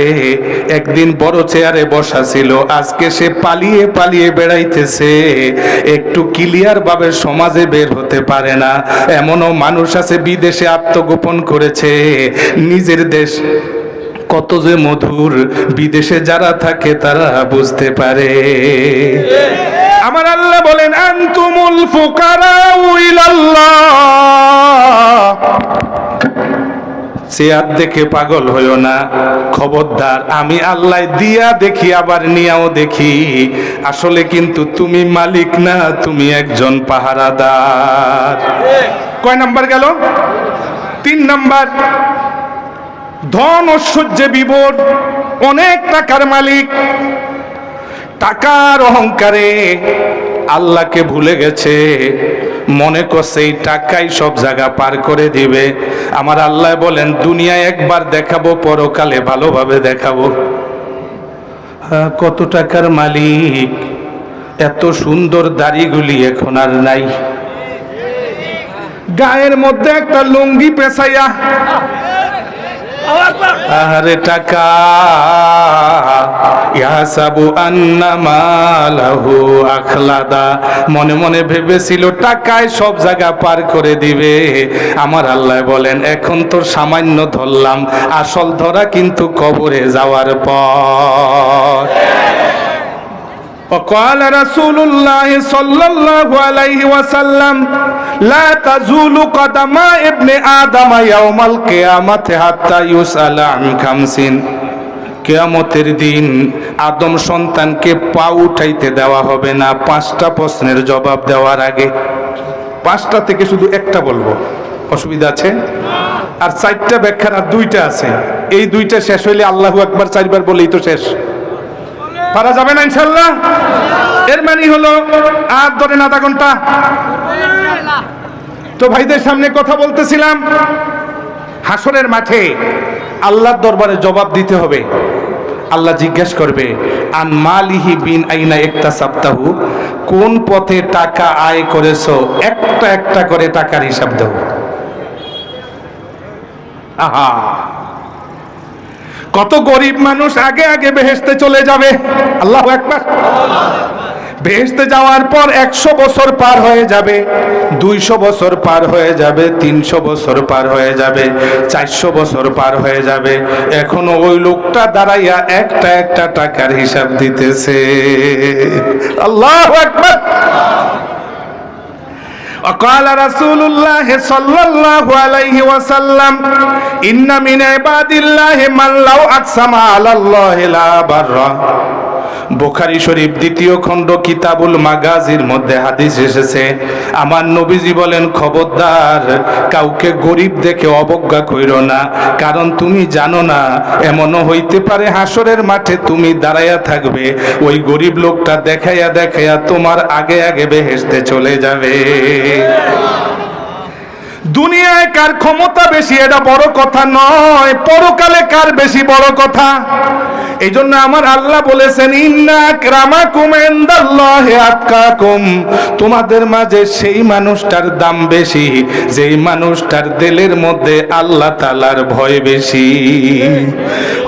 একদিন বড় চেয়ারে বসা ছিল, আজকে সে পালিয়ে পালিয়ে বেড়াইতেছে, একটু ক্লিয়ার ভাবে সমাজে বের হতে পারে না। এমনও মানুষ আছে বিদেশে আত্মগোপন করেছে। নিজের দেশ কত যে মধুর, বিদেশে যারা থাকে তারা বুঝতে পারে। আমার আল্লাহ বলেন, আনতুমুল ফুকারাউ ইলাল্লাহ। চেয়ার দেখে পাগল হইও না, খবরদার। আমি আল্লাহ দিয়া দেখি, আবার নিয়াও দেখি। আসলে কিন্তু তুমি মালিক না, তুমি একজন পাহারাদার। কয় নাম্বার গেল? 3 নাম্বার। ধন ঐশ্বর্যে বিভোর, অনেক টাকার মালিক, টাকার অহংকারে আল্লাহকে ভুলে গেছে, মনে করছে এই টাকাই সব জায়গা পার করে দিবে। আমার আল্লাহ বলেন, দুনিয়ায় একবার দেখাবো, পরকালে ভালোভাবে দেখাবো। কত টাকার মালিক, এত সুন্দর দাড়িগুলি এখন আর নাই, গায়ের মধ্যে একটা লুঙ্গি পেঁচাইয়া, আরে টাকা, ইয়াসাবু আন্না মালাহু আখলাদা, মনে মনে ভেবেছিল টাকায় সব জায়গা পার করে দিবে। আমার আল্লাহ বলেন, এখন তো সামান্য ধরলাম, আসল ধরা কিন্তু কবরে যাওয়ার পর। وقال رسول الله صلى الله عليه وسلم لا تزول قدم ابن آدم يوم القيامة حتى يسأل عن خمس। কিয়ামতের দিন আদম সন্তানকে পা উঠাইতে দেওয়া হবে না 5টা প্রশ্নের জবাব দেওয়ার আগে। 5টা থেকে শুধু একটা বলবো, অসুবিধা আছে? আর 4টা ব্যাখ্যার আর 2টা আছে, এই 2টা শেষ হইলে আল্লাহু আকবার 4বার বলেই তো শেষ। পারা যাবে না ইনশাআল্লাহ? এর মানে হলো আর ধরেন আধা ঘন্টা। তো ভাইদের সামনে কথা বলতেছিলাম, হাসরের মাঠে আল্লাহর দরবারে জবাব দিতে হবে। আল্লাহ জিজ্ঞেস করবে আন মালিহি বিন আইনা ইকতাসাবতাহু, কোন পথে টাকা আয় করেছো, একটা একটা করে টাকার হিসাব দাও। আহা, কত গরিব মানুষ আগে আগে বেহেশতে চলে যাবে। আল্লাহু আকবার। বেহেশতে যাওয়ার পর 100 বছর পার হয়ে যাবে, 200 বছর পার হয়ে যাবে, 300 বছর পার হয়ে যাবে, 400 বছর পার হয়ে যাবে, এখনো ওই লোকটা দাঁড়াইয়া একটা একটা টাকার হিসাব দিতেছে। আল্লাহু আকবার। وقال رسول الله صلى الله عليه وسلم إن من عباد الله من لو أقسم على الله لا برا। বুখারী শরীফ দ্বিতীয় খণ্ড কিতাবুল মাগাজির মধ্যে হাদিস এসেছে, আমার নবীজি বলেন, খবরদার কাউকে গরিব দেখে অবজ্ঞা কইরো না, কারণ তুমি জানো না এমনও হইতে পারে হাসরের মাঠে তুমি দাঁড়াইয়া থাকবে, ওই গরিব লোকটা দেখাইয়া দেখাইয়া তোমার আগে আগে বেহেশতে চলে যাবে। দুনিয়ায় কার ক্ষমতা বেশি এটা বড় কথা নয়, পরকালে কার বেশি বড় কথা। এই জন্য আমার আল্লাহ বলেছেন, ইন্না আকরামাকুম ইনদাল্লাহি আতকাকুম, তোমাদের মাঝে সেই মানুষটার দাম বেশি যেই মানুষটার দিলের মধ্যে আল্লাহ তাআলার ভয় বেশি।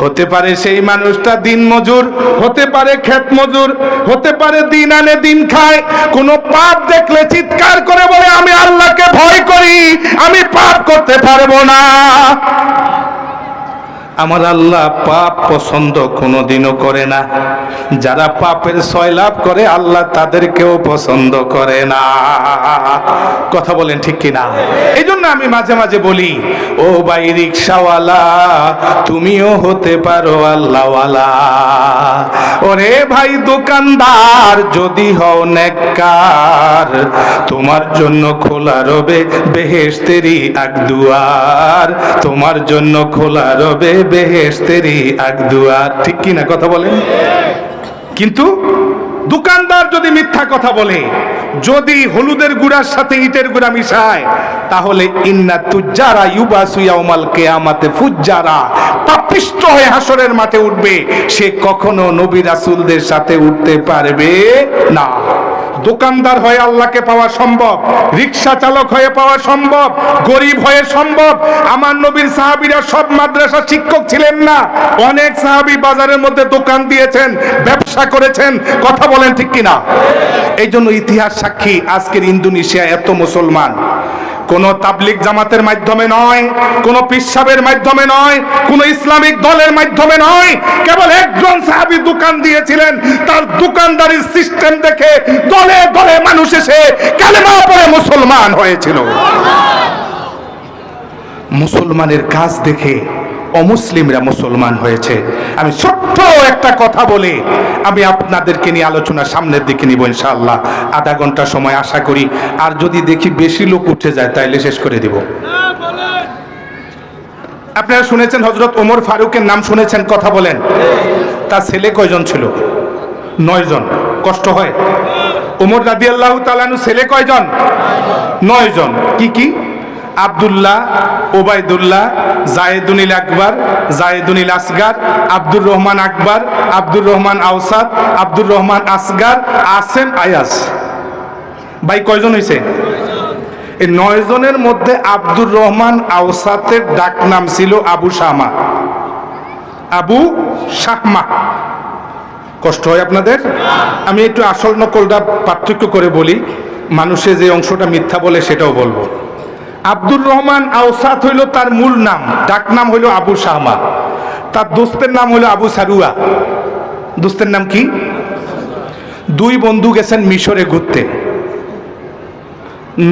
হতে পারে সেই মানুষটা দিন মজুর, হতে পারে ক্ষেত মজুর, হতে পারে দিন আনে দিন খায়, কোন পাপ দেখলে চিৎকার করে বলে আমি আল্লাহকে ভয় করি, আমি পাপ করতে পারবো না। আমার আল্লাহ পাপ পছন্দ কোনোদিনও করে না। যারা পাপের সয়লাভ করে আল্লাহ তাদেরকেও পছন্দ করে না। কথা বলেন ঠিক কিনা? এই জন্য আমি মাঝে মাঝে বলি, ও ভাই রিকশাওয়ালা, তুমিও হতে পারো আল্লাহওয়ালা। ওরে ভাই দোকানদার, যদি হও নেককার, তোমার জন্য খোলা রবে বেহেশতেরই আকদুয়ার, তোমার জন্য খোলা রবে বেহেশতেরই আকদুয়ার। ঠিক কি না? কথা বলেন। কিন্তু দোকানদার যদি মিথ্যা কথা বলে, যদি হলুদের গুঁড়ার সাথে ইটের গুঁড়া মিশায়, তাহলে ইন্না তুজ্জারা ইউবাসু ইয়াউমাল কিয়ামাতে ফুজ্জারা, পাপিষ্ঠ হয়ে হাসরের মাঠে উঠবে, সে কখনো নবী রাসূলদের সাথে উঠতে পারবে না। দোকানদার হয়ে আল্লাহকে পাওয়া সম্ভব, রিকশা চালক হয়ে পাওয়া সম্ভব, গরিব হয়ে সম্ভব। আমার নবীর সাহাবীরা সব মাদ্রাসা শিক্ষক ছিলেন না, অনেক সাহাবী বাজারের মধ্যে দোকান দিয়েছেন, ব্যবসা করেছেন। কথা বলেন ঠিক কিনা? এই জন্য ইতিহাস সাক্ষী, আজকের ইন্দোনেশিয়া এত মুসলমান কোন তাবলিগ জামাতের মাধ্যমে নয়, কোন পিসাবের মাধ্যমে নয়, কোন ইসলামিক দলের মাধ্যমে নয়, কেবল একজন সাহাবী দোকান দিয়েছিলেন, তার দোকানদারির সিস্টেম দেখে দলে দলে মানুষ এসে কালেমা পড়ে মুসলমান হয়েছিল। মুসলমানের কাজ দেখে অমুসলিমরা মুসলমান হয়েছে। আমি ছোট্ট একটা কথা বলে আমি আপনাদেরকে নিয়ে আলোচনা সামনের দিকে নিব ইনশাআল্লাহ। আধা ঘন্টা সময় আশা করি, আর যদি দেখি বেশি লোক উঠে যায় তাইলে শেষ করে দিব। আপনারা শুনেছেন হযরত ওমর ফারুকের নাম শুনেছেন? কথা বলেন। তার ছেলে কয়জন ছিল? 9 জন। কষ্ট হয়? ওমর রাদিয়াল্লাহু তাআলা আনহু ছেলে কয়জন? 9 জন। কি কি? আব্দুল্লাহ, ওবায়দুল্লাহ, জায়েদুনিল আকবর, জায়েদুনিল আসগার, আব্দুর রহমান আকবর, আব্দুর রহমান আওসাত, আব্দুর রহমান আসগার, আসেম, আয়াস। ভাই কয়জন হয়েছে? এই 9 জনের মধ্যে আব্দুর রহমান আওসাতের ডাক নাম ছিল আবু শাহমা। আবু শাহমা। কষ্ট হয় আপনাদের? আমি একটু আসল নকলটা পার্থক্য করে বলি, মানুষে যে অংশটা মিথ্যা বলে সেটাও বলবো। আব্দুর রহমান আওসাত হইল তার মূল নাম, ডাক নাম হইল আবু শাহমা। তার দোস্তের নাম হইল আবু সারুয়া। দোস্তের নাম কি? 2 বন্ধু গেছেন মিশরে ঘুরতে,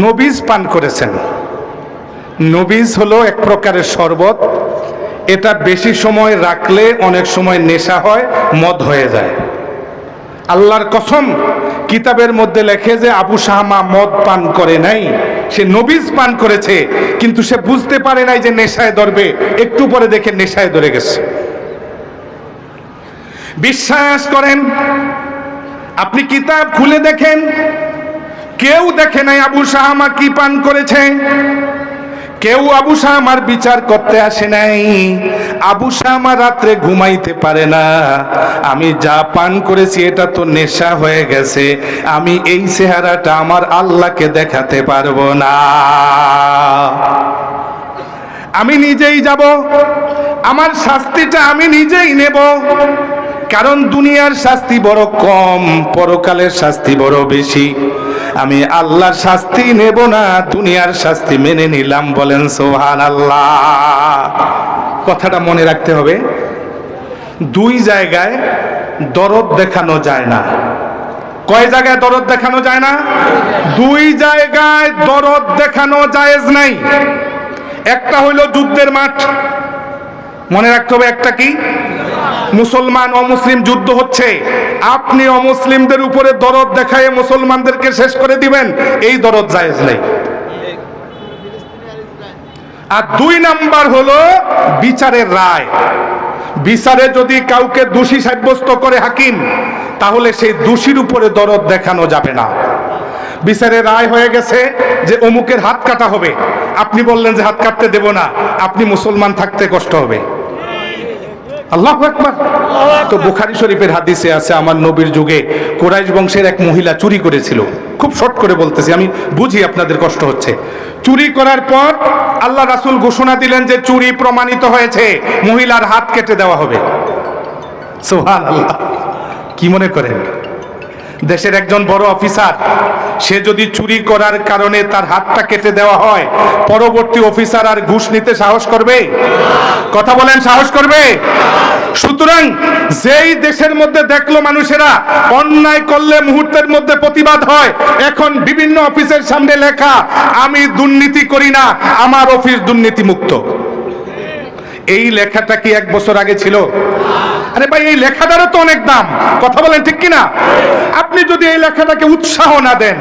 নবিজ পান করেছেন। নবিজ হলো এক প্রকারের শরবত, এটা বেশি সময় রাখলে অনেক সময় নেশা হয়, মদ হয়ে যায়। আল্লাহর কসম, কিতাবের মধ্যে লেখে যে আবু শাহমা মদ পান করে নাই, সে নবিজ পান করেছে, কিন্তু সে বুঝতে পারে নাই যে নেশায় ধরবে। একটু পরে দেখে নেশায় ধরে গেছে। বিশ্বাস করেন, আপনি কিতাব খুলে দেখেন, কেউ দেখে নাই আবু শাহমা কি পান করেছে, কেউ আবু শামার বিচার করতে আসে নাই। আবু শামা রাত্রে ঘুমাইতে পারে না। আমি যা পান করেছি এটা তো নেশা হয়ে গেছে, আমি এই চেহারাটা আমার আল্লাহকে দেখাতে পারবো না। আমি নিজেই যাব, আমার শাস্তিটা আমি নিজেই নেব। কারণ দুনিয়ার শাস্তি বড় কম, পরকালের শাস্তি বড় বেশি। আমি আল্লাহর শাস্তি নেব না, দুনিয়ার শাস্তি মেনে নিলাম। বলেন সুবহানাল্লাহ। কথাটা মনে রাখতে হবে, দুই জায়গায় দরদ দেখানো যায় না। কয় জায়গায় দরদ দেখানো যায় না? দুই জায়গায় দরদ দেখানো জায়েজ নাই। একটা হইল যুদ্ধের মাঠ, মনে রাখতে হবে। একটা কি? মুসলমান অমুসলিম যুদ্ধ হচ্ছে, আপনি অমুসলিমদের উপরে দরদ দেখায় মুসলমানদেরকে শেষ করে দিবেন, এই দরদ জায়েজ নাই। আর দুই নাম্বার হলো বিচারের রায়। বিচারে যদি কাউকে দোষী সাব্যস্ত করে হাকিম, তাহলে সেই দোষীর উপরে দরদ দেখানো যাবে না। বিচারে রায় হয়ে গেছে যে অমুকের হাত কাটা হবে, আপনি বললেন যে হাত কাটতে দেব না, আপনি মুসলমান থাকতে কষ্ট হবে। আল্লাহু আকবার। তো বুখারী শরীফের হাদিসে আছে, আমার নবীর যুগে কুরাইশ বংশের এক মহিলা চুরি করেছিল। খুব শর্ট করে বলতেছি, আমি বুঝি আপনাদের কষ্ট হচ্ছে। চুরি করার পর আল্লাহ রাসূল ঘোষণা দিলেন যে চুরি প্রমাণিত হয়েছে, মহিলার হাত কেটে দেওয়া হবে। সুবহানাল্লাহ। কি মনে করেন, দেশের একজন বড় অফিসার, সে যদি চুরি করার কারণে তার হাতটা কেটে দেওয়া হয়, পরবর্তী অফিসার আর ঘুষ নিতে সাহস করবে? কথা বলেন, সাহস করবে? সুতরাং যেই দেশের মধ্যে দেখলো মানুষেরা অন্যায় করলে মুহূর্তের মধ্যে প্রতিবাদ হয়, এখন বিভিন্ন অফিসের সামনে লেখা, আমি দুর্নীতি করি না, আমার অফিস দুর্নীতি মুক্ত। এই লেখাটা কি এক বছর আগে ছিল? আরে ভাই, এই লেখাটারও তো অনেক দাম। কথা বলেন ঠিক কিনা? আপনি যদি এই লেখাটাকে উৎসাহ না দেন,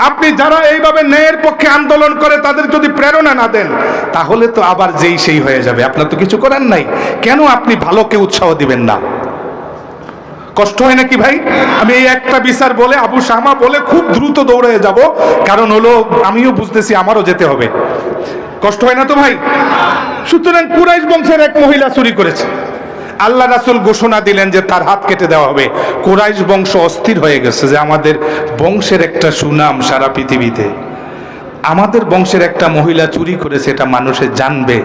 আপনি যারা এইভাবে ন্যায়ের পক্ষে আন্দোলন করে তাদের যদি প্রেরণা না দেন, তাহলে তো আবার যেই সেই হয়ে যাবে। আপনার তো কিছু করার নাই। কেন আপনি ভালোকে উৎসাহ দিবেন না? কষ্ট হয় নাকি ভাই? আমি এই একটা বিচার বলে, আবু শামা বলে খুব দ্রুত দৌড়ে যাব, কারণ হলো আমিও বুঝতেছি আমারও যেতে হবে। কষ্ট হয় না তো ভাই? সুতরাং কুরাইশ বংশের এক মহিলা চুরি করেছে, আল্লাহ রাসূল ঘোষণা দিলেন যে তার হাত কেটে দেওয়া হবে। কুরাইশ বংশ অস্থির হয়ে গেছে যে আমাদের বংশের একটা সুনাম সারা পৃথিবীতে, আমাদের বংশের একটা মহিলা চুরি করেছে, এটা মানুষে জানবে।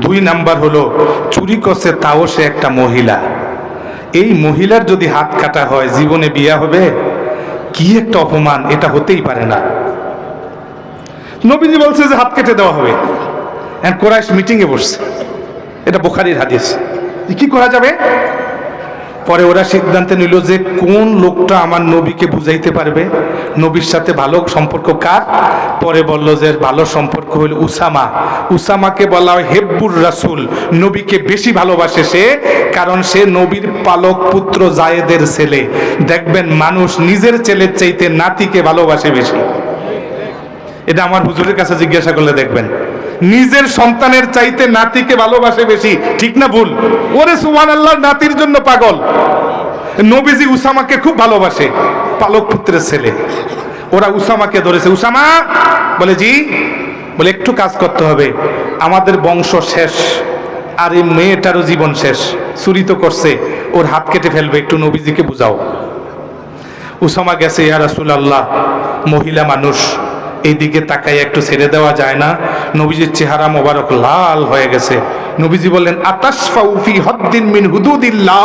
দুই নাম্বার হলো চুরি করছে তাও সে একটা মহিলা। এই মহিলার যদি হাত কাটা হয়, জীবনে বিয়ে হবে? কি একটা অপমান, এটা হতেই পারে না। নবীজি বলছে যে হাত কেটে দেওয়া হবে। কুরাইশ মিটিং এ বসছে, এটা বুখারীর হাদিস। কি করা যাবে? পরে ওরা সিদ্ধান্ত নিল যে কোন লোকটা আমার নবীকে বুঝাইতে পারবে, নবীর সাথে ভালো সম্পর্ক কার। পরে বলল যে ভালো সম্পর্ক হলো উসামা। উসামাকে বলা হয় হেব্বুর রাসূল, নবীকে বেশি ভালোবাসে সে, কারণ সে নবীর পালক পুত্র জায়েদের ছেলে। দেখবেন মানুষ নিজের ছেলের চাইতে নাতিকে ভালোবাসে বেশি। এটা আমার হুজুরের কাছে জিজ্ঞাসা করলে দেখবেন, নিজের সন্তানের চাইতে নাতিকে ভালোবাসে বেশি। ঠিক না ভুল? ওরে সুবহানাল্লাহ, নাতির জন্য পাগল। নবীজি উসামাকে খুব ভালোবাসে, পালক পুত্রের ছেলে। ওরা উসামাকে ধরেছে। উসামা বলে, জি। বলে, একটু কাজ করতে হবে, আমাদের বংশ শেষ, আর এই মেয়েটারও জীবন শেষ। চুরি তো করছে, ওর হাত কেটে ফেলবে, একটু নবীজিকে বুঝাও। উসামা গেছে, ইয়া রাসূলুল্লাহ, মহিলা মানুষ, এইদিকে তাকাই একটু ছেড়ে দেওয়া যায় না? নবীজির চেহারা মোবারক লাল হয়ে গেছে। নবীজি বললেন, আতাশফাউ ফি হদ্দিন মিন হুদুদিল্লাহ,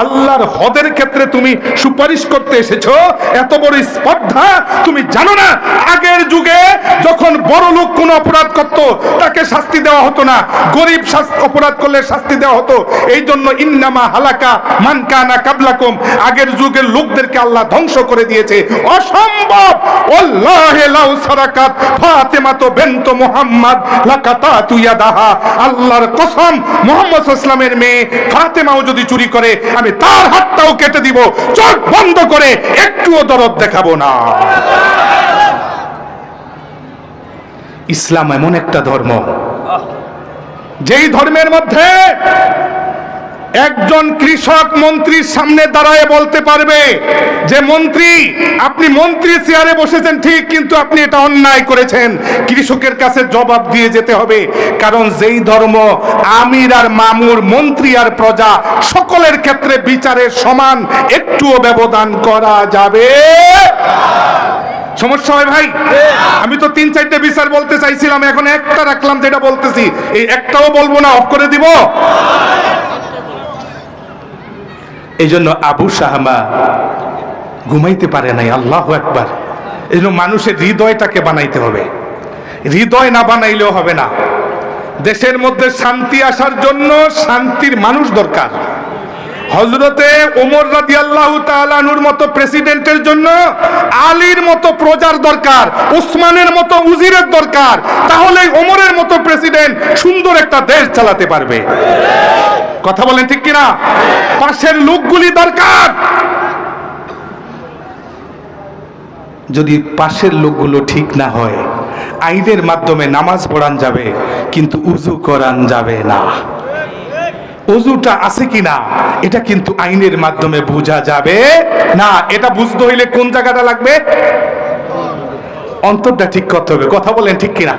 আল্লাহর হদের ক্ষেত্রে তুমি সুপারিশ করতে এসেছো? এত বড় স্পর্ধা! তুমি জানো না আগের যুগে যখন বড় লোক কোনো অপরাধ করত তাকে শাস্তি দেওয়া হতো না, গরিব অপরাধ করলে শাস্তি দেওয়া হতো। এই জন্য ইন্নামা হালাকা মান কানা কাবলাকুম, আগের যুগের লোকদেরকে আল্লাহ ধ্বংস করে দিয়েছে। অসম্ভব! আল্লাহে লাউ সারাকাত ফাতেমা তো বিনত মুহাম্মদ লাকাতাতু ইয়াদাহা, আল্লাহর কসম, মুহাম্মদ সাল্লাল্লাহু আলাইহি ওয়াসাল্লামের মেয়ে ফাতেমাও যদি চুরি করে আমি তার হাতটাও কেটে দিব, চোখ বন্ধ করে, একটুও দরদ দেখাবো না। ইসলাম এমন একটা ধর্ম, যেই ধর্মের মধ্যে একজন কৃষক মন্ত্রীর সামনে দাঁড়ায় বলতে পারবে যে মন্ত্রী, আপনি মন্ত্রী চেয়ারে বসেছেন ঠিক, কিন্তু আপনি এটা অন্যায় করেছেন, কৃষকের কাছে জবাব দিয়ে যেতে হবে। কারণ যেই ধর্ম আমির আর মামুর, মন্ত্রী আর প্রজা সকলের ক্ষেত্রে বিচারের সমান, একটুও ব্যবধান করা যাবে। সমস্যা হয় ভাই? আমি তো 3-4টে বিচার বলতে চাইছিলাম, এখন একটা রাখলাম যেটা বলতেছি, এই একটাও বলবো না, অফ করে দিব। এই জন্য আবু শাহমা ঘুমাইতে পারে নাই। আল্লাহু আকবার। এই জন্য মানুষের হৃদয়টাকে বানাইতে হবে, হৃদয় না বানাইলেও হবে না। দেশের মধ্যে শান্তি আসার জন্য শান্তির মানুষ দরকার। হযরতে ওমর রাদিয়াল্লাহু তাআলা আনহুর মতো প্রেসিডেন্টের জন্য আলীর মতো প্রজার দরকার, উসমানের মতো উজিরের দরকার। তাহলেই ওমরের মতো প্রেসিডেন্ট সুন্দর একটা দেশ চালাতে পারবে। কথা বলেন ঠিক কিনা? পাশের লোকগুলি দরকার। যদি পাশের লোকগুলো ঠিক না হয়, আইনের মাধ্যমে নামাজ পড়ান যাবে, কিন্তু উযু করান যাবে না। ওযুটা আছে কিনা এটা কিন্তু আইনের মাধ্যমে বোঝা যাবে না। এটা বুঝতে হইলে কোন জায়গাটা লাগবে? অন্তরটা ঠিক করতে হবে। কথা বলেন ঠিক কিনা?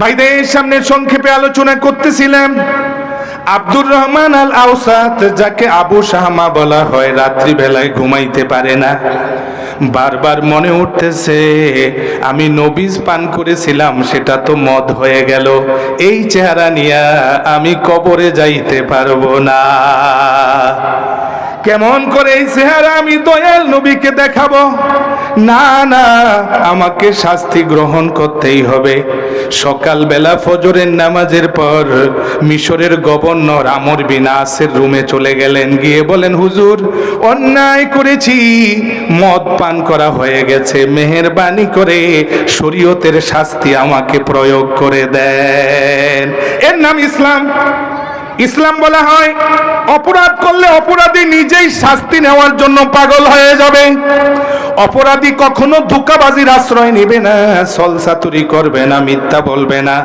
ভাইদের সামনে সংক্ষেপে আলোচনা করতেছিলাম আব্দুর রহমান আল আওসাত, যাকে আবু শাহমা বলা হয়, রাত্রি বেলায় ঘুমাইতে পারে না। বারবার মনে উঠতেছে আমি নবীজ পান করেছিলাম, সেটা তো মদ হয়ে গেল। এই চেহারা নিয়ে আমি কবরে যাইতে পারবো না। কেমন করে এই চেহারা আমি দয়াল নবীকে দেখাবো? না না, আমাকে শাস্তি গ্রহণ করতেই হবে। সকালবেলা ফজরের নামাজের পর মিশরের গভর্নর আমর বিন আসের রুমে চলে গেলেন, গিয়ে বলেন, হুজুর অন্যায় করেছি, মদ পান করা হয়ে গেছে, মেহেরবানি করে শরীয়তের শাস্তি আমাকে প্রয়োগ করে দেন। এর নাম ইসলাম। ইসলাম বলা হয় অপরাধ করলে অপরাধী নিজেই শাস্তি নেওয়ার জন্য পাগল হয়ে যাবে। অপরাধী কখনো ধোঁকাবাজির আশ্রয় নেবে না, ছলচাতুরি করবে না, মিথ্যা বলবে না।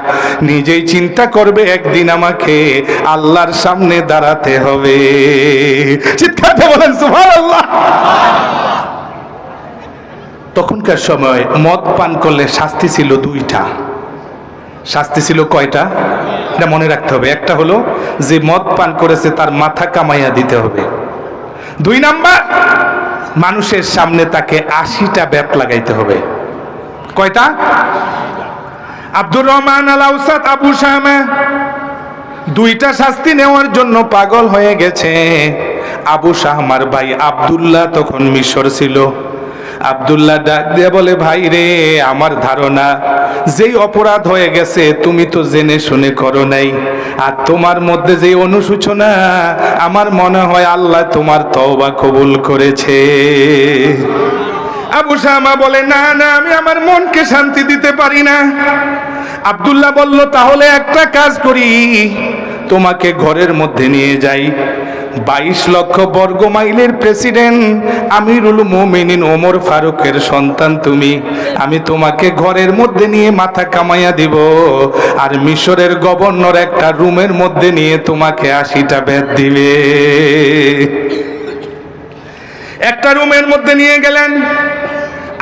নিজেই চিন্তা করবে একদিন আমাকে আল্লাহর সামনে দাঁড়াতে হবে। চিৎকার দিয়ে বলেন সুবহানাল্লাহ। তখনকার সময় মদ পান করলে শাস্তি ছিল 2টা। শাস্তি ছিল কয়টা? এটা মনে রাখতে হবে। একটা হলো যে মদ পান করেছে তার মাথা কামাইয়া দিতে হবে। 2 নাম্বার, মানুষের সামনে তাকে 80টা বেত লাগাইতে হবে। কয়টা? আব্দুর রহমান আল আওসাত আবু শাহমা 2টা শাস্তি নেওয়ার জন্য পাগল হয়ে গেছে। আবু শাহমার ভাই আব্দুল্লাহ তখন মিশর ছিল। আব্দুল্লাহ ডাক দিয়ে বলে, ভাই রে, আমার ধারণা যেই অপরাধ হয়ে গেছে তুমি তো জেনে শুনে করো নাই, আর তোমার মধ্যে যে অনুশোচনা, আমার মনে হয় আল্লাহ তোমার তওবা কবুল করেছে। আবু শামা বলে, না না, আমি আমার মনকে শান্তি দিতে পারি না। আব্দুল্লাহ বলল, তাহলে একটা কাজ করি, তোমাকে ঘরের মধ্যে নিয়ে যাই। 22 লক্ষ বর্গ মাইলের প্রেসিডেন্ট আমিরুল মুমিনিন ওমর ফারুকের সন্তান তুমি, আমি তোমাকে ঘরের মধ্যে নিয়ে মাথা কামাইয়া দিব, আর মিশরের গভর্নর একটা রুমের মধ্যে নিয়ে তোমাকে 80টা বেত দিবে। একটা রুমের মধ্যে নিয়ে গেলেন,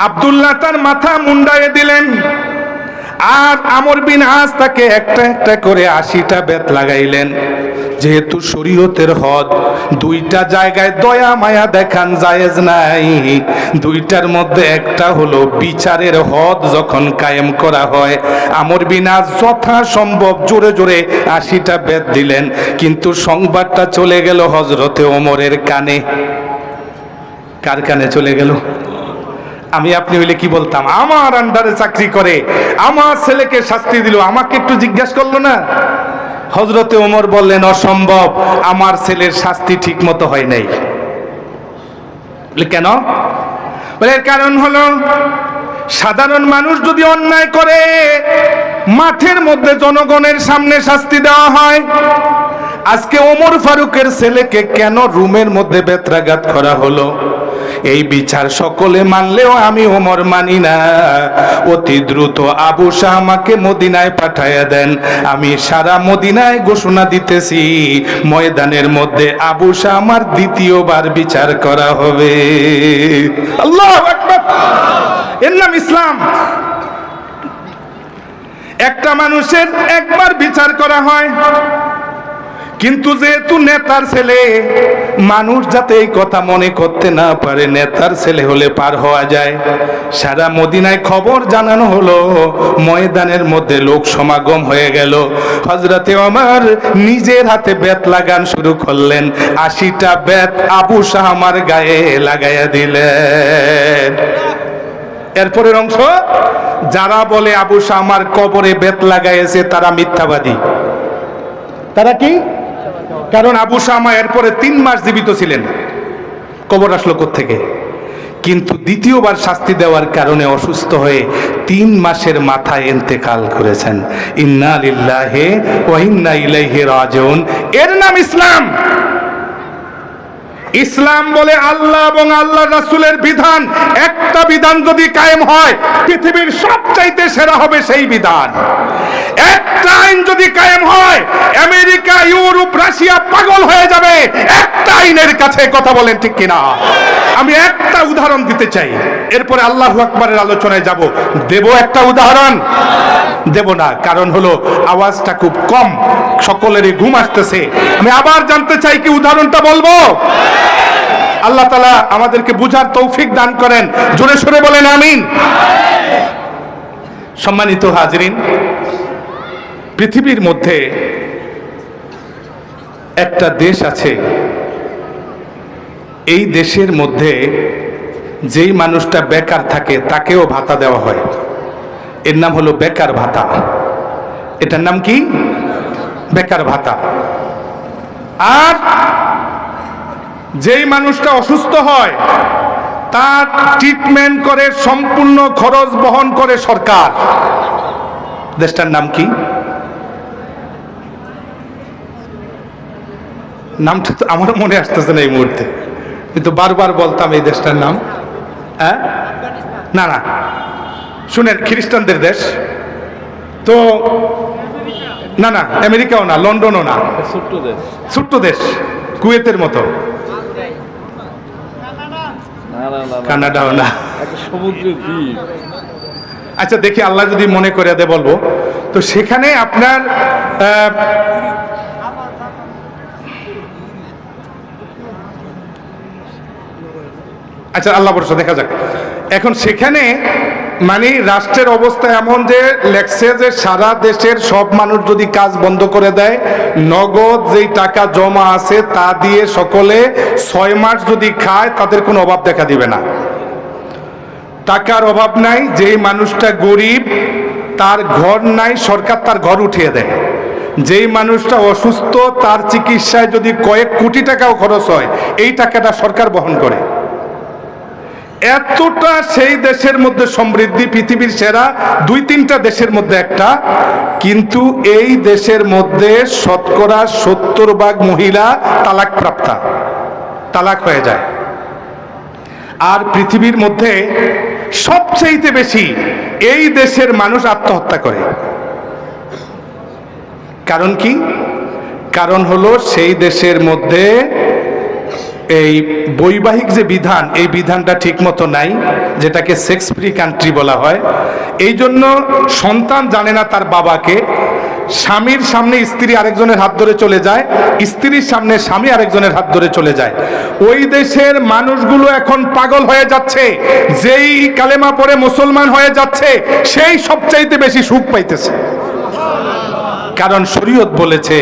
আব্দুল্লাহ তার মাথা মুন্ডায়ে দিলেন, আর আমর বিন আস তাকে একটা একটা করে 80টা বেত লাগাইলেন। যেহেতু শরীয়তের হদ, 2টা জায়গায় দয়া মায়া দেখান জায়েজ নাই। 2টার মধ্যে একটা হলো বিচারের হদ যখন কায়েম করা হয়। আমর বিন আস যথাসম্ভব জোরে জোরে 80টা বেত দিলেন, কিন্তু সংবাদটা চলে গেল হযরতে ওমরের কানে। কার কানে চলে গেল? আমি আপনি হইলে কি বলতাম? আমার আন্ডারে চাকরি করে, আমার ছেলেকে শাস্তি দিল, আমাকে একটু জিজ্ঞাসা করলো না? হযরতে ওমর বললেন, অসম্ভব, আমার ছেলের শাস্তি ঠিক মতো হয় নাই। কেন? বলে এর কারণ হলো, সাধারণ মানুষ যদি অন্যায় করে মাঠের মধ্যে জনগণের সামনে শাস্তি দেওয়া হয়। আজকে ওমর ফারুকের ছেলেকে কেন রুমের মধ্যে বেত্রাঘাত করা হলো? এই বিচার সকলে মানলেও আমি ওমর মানি না। অতি দ্রুত আবু শামাকে মদিনায় পাঠাইয়া দেন। আমি সারা মদিনায় ঘোষণা দিতেছি, ময়দানের মধ্যে আবু শামার দ্বিতীয়বার বিচার করা হবে। আল্লাহু আকবার। এর নাম ইসলাম। একটা মানুষের একবার বিচার করা হয়, কিন্তু যেহেতু নেতার ছেলে, মানুষ যাতে এই কথা মনে করতে না পারে নেতার ছেলে হলে পার হওয়া যায়, সারা মদিনায় খবর জানানো হলো। ময়দানের মধ্যে লোক সমাগম হয়ে গেল। হযরতে ওমর নিজের হাতে বেত লাগান শুরু করলেন। 80টা বেত আবু শামার গায়ে লাগাইয়া দিলেন। এরপরের অংশ, যারা বলে আবু শামার কবরে বেত লাগাইছে তারা মিথ্যাবাদী। তারা কি? কারণ আবু শামা এরপরে 3 মাস জীবিত ছিলেন। কবর আসলো কোত্থেকে? কিন্তু দ্বিতীয়বার শাস্তি দেওয়ার কারণে অসুস্থ হয়ে 3 মাসের মাথায় ইন্তেকাল করেছেন। ইন্না লিল্লাহি ওয়া ইন্না ইলাইহি রাজিউন। এর নাম ইসলাম। ইসলাম বলে আল্লাহ এবং আল্লাহর রাসূলের বিধান, একটা বিধান যদি কায়েম হয় পৃথিবীর সবচাইতে সেরা হবে সেই বিধান। একটা আইন যদি কায়েম হয় আমেরিকা, ইউরোপ, রাশিয়া পাগল হয়ে যাবে একটা আইনের কাছে। কথা বলেন ঠিক কিনা? আমি একটা উদাহরণ দিতে চাই, এরপরে আল্লাহু আকবারের আলোচনায় যাব। দেব একটা উদাহরণ? দেব না, কারণ হলো আওয়াজটা খুব কম, সকলেরই ঘুম আসতেছে। আমি আবার জানতে চাই কি উদাহরণটা বলবো? আল্লাহ তাআলা আমাদেরকে বুঝার তৌফিক দান করেন। জোরে সোরে বলেন আমিন। সম্মানিত হাজরিন, পৃথিবীর মধ্যে একটা দেশ আছে, এই দেশের মধ্যে যেই মানুষটা বেকার থাকে তাকেও ভাতা দেওয়া হয়। এর নাম হলো বেকার ভাতা। এটার নাম কি? বেকার ভাতা। আর যেই মানুষটা অসুস্থ হয় তার ট্রিটমেন্ট করে, সম্পূর্ণ খরচ বহন করে সরকার। দেশটার নাম কি? নামটা তো আমার মনে আসতেছে না এই মুহূর্তে, কিন্তু বারবার বলতাম এই দেশটার নাম। হ্যাঁ, না না, শুনেন, খ্রিস্টানদের দেশ তো। না না, আমেরিকাও না, লন্ডনও না, ছোট্ট দেশ, কুয়েতের মতো। কানাডাও না। আচ্ছা দেখি, আল্লাহ যদি মনে করে দেয় বলবো। তো সেখানে আপনার আচ্ছা আল্লাহ ভরসা, দেখা যাক। এখন সেখানে মানে রাষ্ট্রের অবস্থা এমন যে লেখছে যে সারা দেশের সব মানুষ যদি কাজ বন্ধ করে দেয়, নগদ যেই টাকা জমা আছে তা দিয়ে সকলে 6 মাস যদি খায় তাদের কোনো অভাব দেখা দিবে না। টাকার অভাব নাই। যেই মানুষটা গরিব তার ঘর নাই, সরকার তার ঘর উঠিয়ে দেয়। যেই মানুষটা অসুস্থ তার চিকিৎসায় যদি কয়েক কোটি টাকাও খরচ হয়, এই টাকাটা সরকার বহন করে। এতটা সেই দেশের মধ্যে সমৃদ্ধি, পৃথিবীর সেরা 2-3টা দেশের মধ্যে একটা। কিন্তু এই দেশের মধ্যে শতকরা 70% মহিলা তালাক প্রাপ্তা, তালাক হয়ে যায়। আর পৃথিবীর মধ্যে সবচেয়ে বেশি এই দেশের মানুষ আত্মহত্যা করে। কারণ কি? কারণ হলো সেই দেশের মধ্যে এই বৈবাহিক যে বিধান, এই বিধানটা ঠিক মতো নাই, যেটাকে সেক্স ফ্রি কান্ট্রি বলা হয়। এই জন্য সন্তান জানে না তার বাবাকে। স্বামীর সামনে স্ত্রী আরেকজনের হাত ধরে চলে যায়, স্ত্রীর সামনে স্বামী আরেকজনের হাত ধরে চলে যায়। ওই দেশের মানুষগুলো এখন পাগল হয়ে যাচ্ছে। যেই কালেমা পড়ে মুসলমান হয়ে যাচ্ছে সেই সবচাইতে বেশি সুখ পাইতেছে। কারণ শরীয়ত বলেছে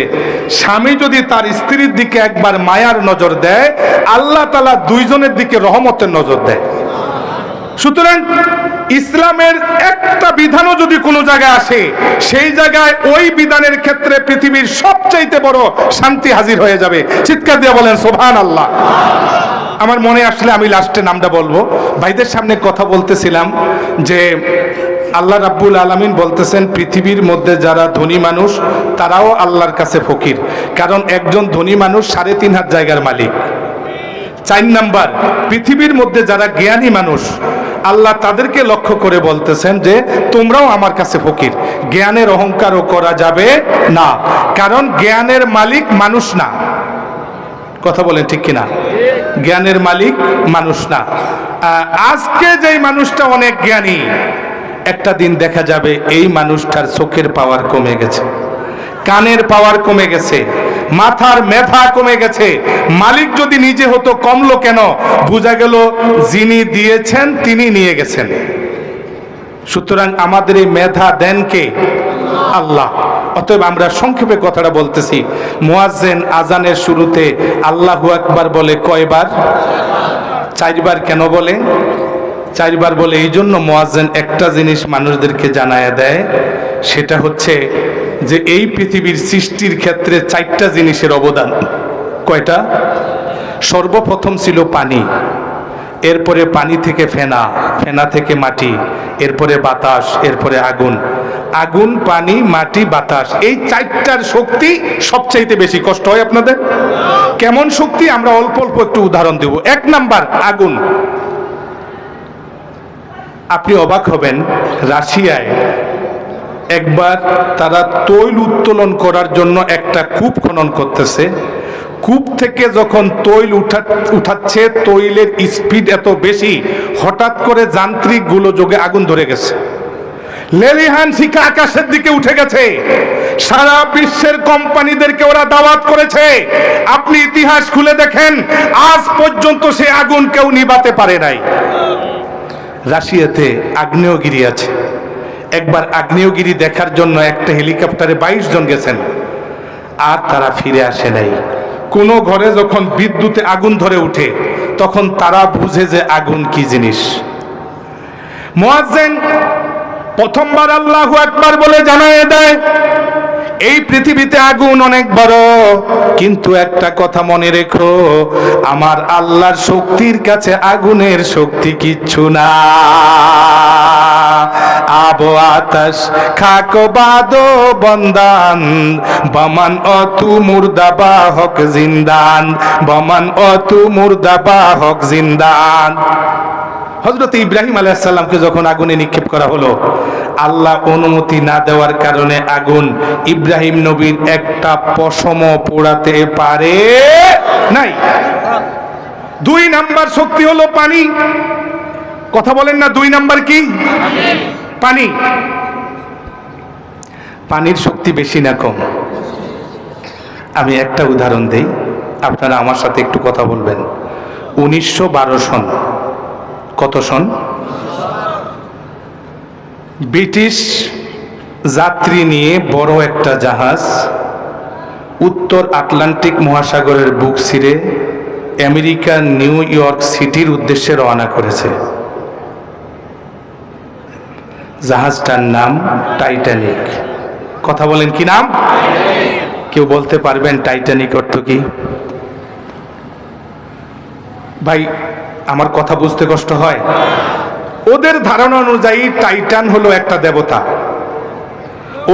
স্বামী যদি তার স্ত্রীর দিকে একবার মায়ার নজর দেয়, আল্লাহ তাআলা দুইজনের দিকে রহমতের নজর দেয়। সুতরাং ইসলামের একটা বিধানও যদি কোনো জায়গায় আসে, সেই জায়গায় ওই বিধানের ক্ষেত্রে পৃথিবীর সবচাইতে বড় শান্তি হাজির হয়ে যাবে। চিৎকার দিয়ে বলেন সুবহানাল্লাহ। আমার মনে আসলে আমি লাস্টে নামটা বলবো। ভাইদের সামনে কথা বলতেছিলাম যে আল্লাহ রাব্বুল আলামিন বলতেছেন পৃথিবীর মধ্যে যারা ধনী মানুষ তারাও আল্লাহর কাছে ফকির। কারণ একজন ধনী মানুষ 3.5 হাত জায়গার মালিক। 4 নাম্বার, পৃথিবীর মধ্যে যারা জ্ঞানী মানুষ আল্লাহ তাদেরকে লক্ষ্য করে বলতেছেন যে তোমরাও আমার কাছে ফকির। জ্ঞানের অহংকারও করা যাবে না, কারণ জ্ঞানের মালিক মানুষ না। কথা বলেন ঠিক কিনা? জ্ঞানের মালিক মানুষ না। আজকে যেই মানুষটা অনেক জ্ঞানী, একটা দিন দেখা যাবে এই মানুষটার চোখের পাওয়ার কমে গেছে, কানের পাওয়ার কমে গেছে, মাথার মেধা কমে গেছে। মালিক যদি নিজে হতো কমলো কেন? বোঝা গেল যিনি দিয়েছেন তিনি নিয়ে গেছেন। সুতরাং আমাদের এই মেধা দেন কে? আল্লাহ। অতএব আমরা সংক্ষেপে কথাটা বলতেছি, মুয়াজ্জিন আজানের শুরুতে আল্লাহু আকবার বলে কয়বার? 4 বার। কেন বলে 4 বার? বলে এই জন্য মুয়াজ্জিন একটা জিনিস মানুষদেরকে জানায়া দেয়, সেটা হচ্ছে যে এই পৃথিবীর সৃষ্টির ক্ষেত্রে 4টা জিনিসের অবদান। কয়টা? সর্বপ্রথম ছিল পানি, এরপরে পানি থেকে ফেনা, ফেনা থেকে মাটি, এরপরে বাতাস, এরপরে আগুন। আগুন, পানি, মাটি, বাতাস, এই 4টার শক্তি সবচাইতে বেশি। কষ্ট হয় আপনাদের? কেমন শক্তি? আমরা অল্প অল্প একটু উদাহরণ দেব। 1 নাম্বার আগুন। আপনি অবাক হবেন, রাশিয়ায় একবার তারা তৈল উত্তোলন করার জন্য একটা কূপ খনন করতেছে। কূপ থেকে যখন তৈল উঠাচ্ছে, তৈলের স্পিড এত বেশি, হঠাৎ করে যান্ত্রিক গোলযোগে আগুন ধরে গেছে। লেলিহান শিখা আকাশের দিকে উঠে গেছে। সারা বিশ্বের কোম্পানিদেরকে ওরা দাওয়াত করেছে, আপনি ইতিহাস খুলে দেখেন, আজ পর্যন্ত সে আগুন কেউ নিভাতে পারে নাই। রাশিয়াতে আগ্নেয়গিরি আছে। একবার আগ্নেয়গিরি দেখার জন্য একটা হেলিকপ্টারে 22 জন গেছেন, আর তারা ফিরে আসে নাই। কোন ঘরে যখন বিদ্যুতে আগুন ধরে উঠে, তখন তারা বুঝে যে আগুন কি জিনিস। মুয়াজ্জিন প্রথমবার আল্লাহু আকবার বলে জানায় দেয়, এই পৃথিবীতে আগুন অনেক বড়, কিন্তু একটা কথা মনে রেখো, আমার আল্লাহর শক্তির কাছে আগুনের শক্তি কিচ্ছু না। আবো আতাশ খাকো বাদো বন্দান, বমান অতু মুর্দাবা হক জিন্দান, বমান অতু মুর্দাবা হক জিন্দান। হযরত ইব্রাহিম আলাইহিস সালামকে যখন আগুনে নিক্ষেপ করা হলো, আল্লাহ অনুমতি না দেওয়ার কারণে আগুন ইব্রাহিম নবীর একটা পশমও পোড়াতে পারে নাই। 2 নাম্বার শক্তি হলো পানি। কথা বলেন না, 2 নাম্বার কি? পানি। পানির শক্তি বেশি না কম? আমি একটা উদাহরণ দেই, আপনারা আমার সাথে একটু কথা বলবেন। 1912 সন। কত সন? ব্রিটিশ যাত্রী নিয়ে বড় একটা জাহাজ উত্তর আটলান্টিক মহাসাগরের বুক ছিঁড়ে আমেরিকার নিউ ইয়র্ক সিটির উদ্দেশ্যে রওনা করেছে। জাহাজটার নাম টাইটানিক। কথা বলেন, কি নাম? কেউ বলতে পারবেন টাইটানিক অর্থ কি? ভাই, আমার কথা বুঝতে কষ্ট হয়? ওদের ধারণা অনুযায়ী টাইটান হলো একটা দেবতা।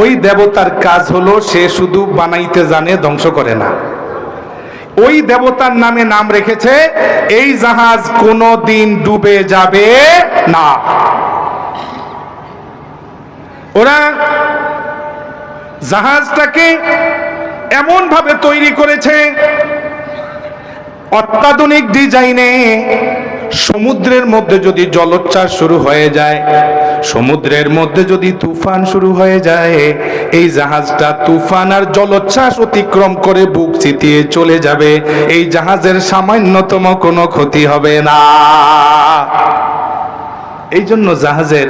ওই দেবতার কাজ হলো সে শুধু বানাইতে জানে, ধ্বংস করে না। ওই দেবতার নামে নাম রেখেছে, এই জাহাজ কোনোদিন ডুবে যাবে না। ওরা জাহাজটাকে এমন ভাবে তৈরি করেছে, অত্যাধুনিক ডিজাইনে। সমুদ্রের মধ্যে যদি জলোচ্ছ্বাস শুরু হয়ে যায়, সমুদ্রের মধ্যে যদি তুফান শুরু হয়ে যায়, এই জাহাজটা তুফান আর জলোচ্ছ্বাস অতিক্রম করে বুক চিতিয়ে চলে যাবে। এই জাহাজের সামান্যতম কোনো ক্ষতি হবে না। এই জন্য জাহাজের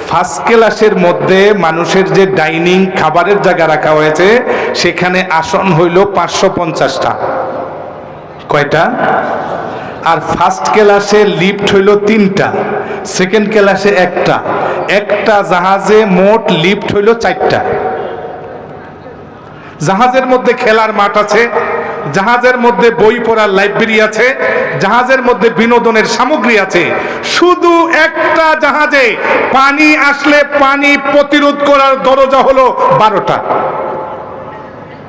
ফার্স্ট ক্লাসের মধ্যে মানুষের যে ডাইনিং খাবারের জায়গা রাখা হয়েছে, সেখানে আসন হইল 550টা। কয়টা? আর ফার্স্ট ক্লাসে লিফট হইল 3টা, সেকেন্ড ক্লাসে একটা। একটা জাহাজে মোট লিফট হইল 4টা। জাহাজের মধ্যে খেলার মাঠ আছে, জাহাজের মধ্যে বই পড়ার লাইব্রেরি আছে, জাহাজের মধ্যে বিনোদনের সামগ্রী আছে। শুধু একটা জাহাজে পানি আসলে পানি প্রতিরোধ করার দরজা হলো 12টা।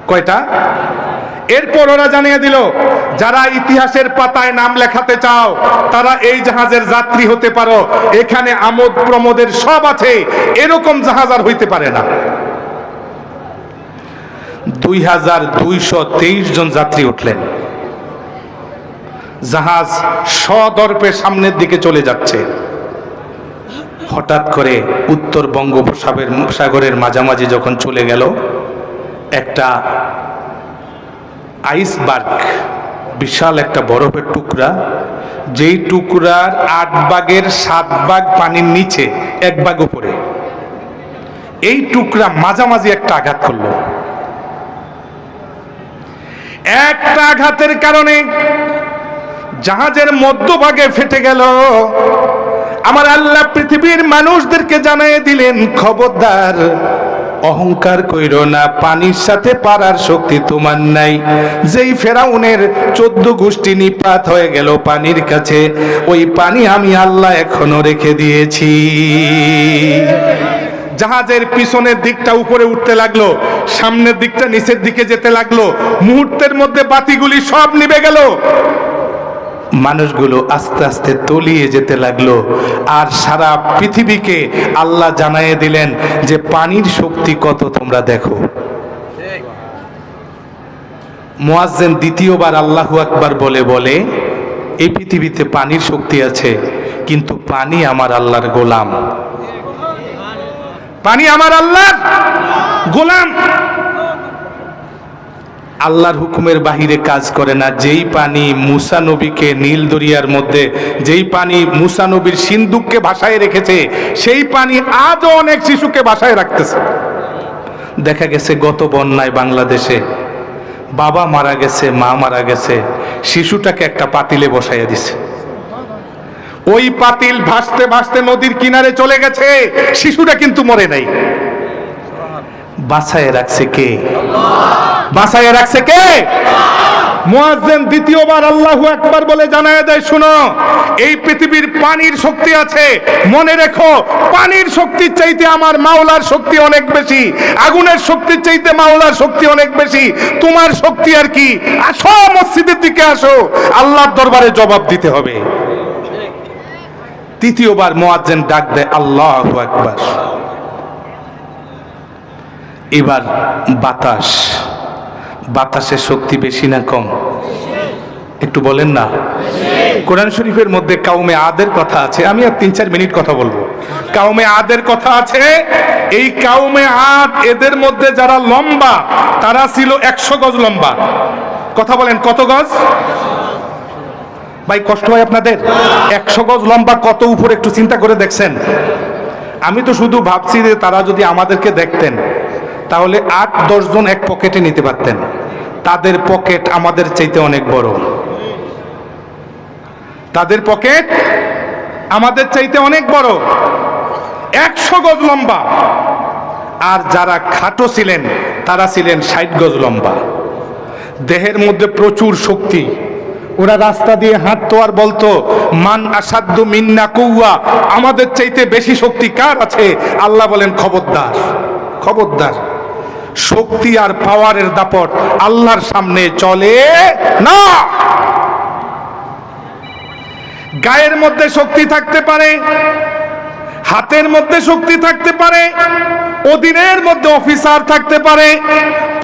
কয়টা? এরপর ওরা জানিয়ে দিল, যারা ইতিহাসের পাতায় নাম লেখাতে চাও তারা এই জাহাজের যাত্রী হতে পারো, এখানে আমোদ প্রমোদের সব আছে, এরকম জাহাজ আর হইতে পারে না। 2223 জন যাত্রী উঠলেন। জাহাজ সদর্পে সামনের দিকে চলে যাচ্ছে। হঠাৎ করে উত্তর বঙ্গোপসাগরের মাঝামাঝি যখন চলে গেল, একটা আইসবার্গ, বিশাল একটা বরফের টুকরা, যেই টুকরার 8 ভাগের 7 ভাগ পানির নিচে, 1 ভাগ উপরে, এই টুকরা মাঝামাঝি একটা আঘাত করলো। একটা আঘাতের কারণে জাহাজের মধ্যভাগে ফেটে গেল। আমার আল্লাহ পৃথিবীর মানুষদেরকে জানিয়ে দিলেন, খবরদার অহংকার কইরো না, পানির সাথে পারার শক্তি তোমার নাই। যেই ফেরাউনের 14 গোষ্ঠী নিপাত হয়ে গেল পানির কাছে, ওই পানি আমি আল্লাহ এখনো রেখে দিয়েছি। জাহাজের পিছনের দিকটা উপরে উঠতে লাগলো, সামনের দিকটা নিচের দিকে যেতে লাগলো। মুহূর্তের মধ্যে বাতিগুলি সব নিভে গেল। মানুষগুলো আস্তে আস্তে তলিয়ে যেতে লাগলো। আর সারা পৃথিবীকে আল্লাহ জানিয়ে দিলেন যে পানির শক্তি কত তোমরা দেখো। মুয়াজ্জিন দ্বিতীয়বার আল্লাহু আকবার বলে বলে, এই পৃথিবীতে পানির শক্তি আছে, কিন্তু পানি আমার আল্লাহর গোলাম, পানি আমার আল্লাহর গোলাম, আল্লাহর হুকুমের বাহিরে কাজ করে না। যেই পানি মুসা নবীকে নীল দরিয়ার মধ্যে, যেই পানি মুসা নবীর সিন্ধুককে ভাসায় রেখেছে, সেই পানি আজও অনেক শিশুকে ভাসায় রাখতেছে। দেখা গেছে গত বন্যায় বাংলাদেশে বাবা মারা গেছে, মা মারা গেছে, শিশুটাকে একটা পাতিলে বসাইয়া দিছে। ওই পাতিল ভাসতে ভাসতে নদীর কিনারে চলে গেছে, শিশুটা কিন্তু মরে নাই। বাঁচায় রাখছে কে? বাঁচায় রাখছে কে? মুয়াজ্জিন দ্বিতীয়বার আল্লাহু আকবার বলে জানায় দেয়, শুনো, এই পৃথিবীর পানির শক্তি আছে, মনে রেখো, পানির শক্তির চাইতে আমার মাওলার শক্তি অনেক বেশি, আগুনের শক্তির চাইতে মাওলার শক্তি অনেক বেশি। তোমার শক্তি আর কি? আসো মসজিদের দিকে আসো, আল্লাহর দরবারে জবাব দিতে হবে। তৃতীয়বার মুয়াজ্জিন ডাক দেয়, আল্লাহু আকবার। এবার বাতাস, বাতাসের শক্তি বেশি না কম? একটু বলেন না। কোরআন শরীফের মধ্যে কাউমে আদের কথা আছে, আমি আর 3-4 মিনিট কথা বলবো। কাউমে আদের কথা আছে। এই কাউমে আদ, এদের মধ্যে যারা লম্বা, তারা ছিল 100 গজ লম্বা। কথা বলেন, কত গজ? ভাই কষ্ট হয় আপনাদের? 100 গজ লম্বা কত উপরে একটু চিন্তা করে দেখছেন? আমি তো শুধু ভাবছি যে তারা যদি আমাদেরকে দেখতেন তাহলে 8-10 জন এক পকেটে নিতে পারতেন। তাদের পকেট আমাদের চাইতে অনেক বড়, তাদের পকেট আমাদের চাইতে অনেক বড়, 100 গজ লম্বা। আর যারা খাটো ছিলেন তারা ছিলেন 60 গজ লম্বা। দেহের মধ্যে প্রচুর শক্তি। ওরা রাস্তা দিয়ে হাঁটতো আর বলতো, মান আসাদ্দু মিন্না কুওয়া, আমাদের চাইতে বেশি শক্তি কার আছে? আল্লাহ বলেন, খবরদার, খবরদার, শক্তি আর পাওয়ারের দাপট আল্লাহর সামনে চলে না। গায়ের মধ্যে শক্তি থাকতে পারে, হাতের মধ্যে শক্তি থাকতে পারে, অধীনের মধ্যে অফিসার থাকতে পারে,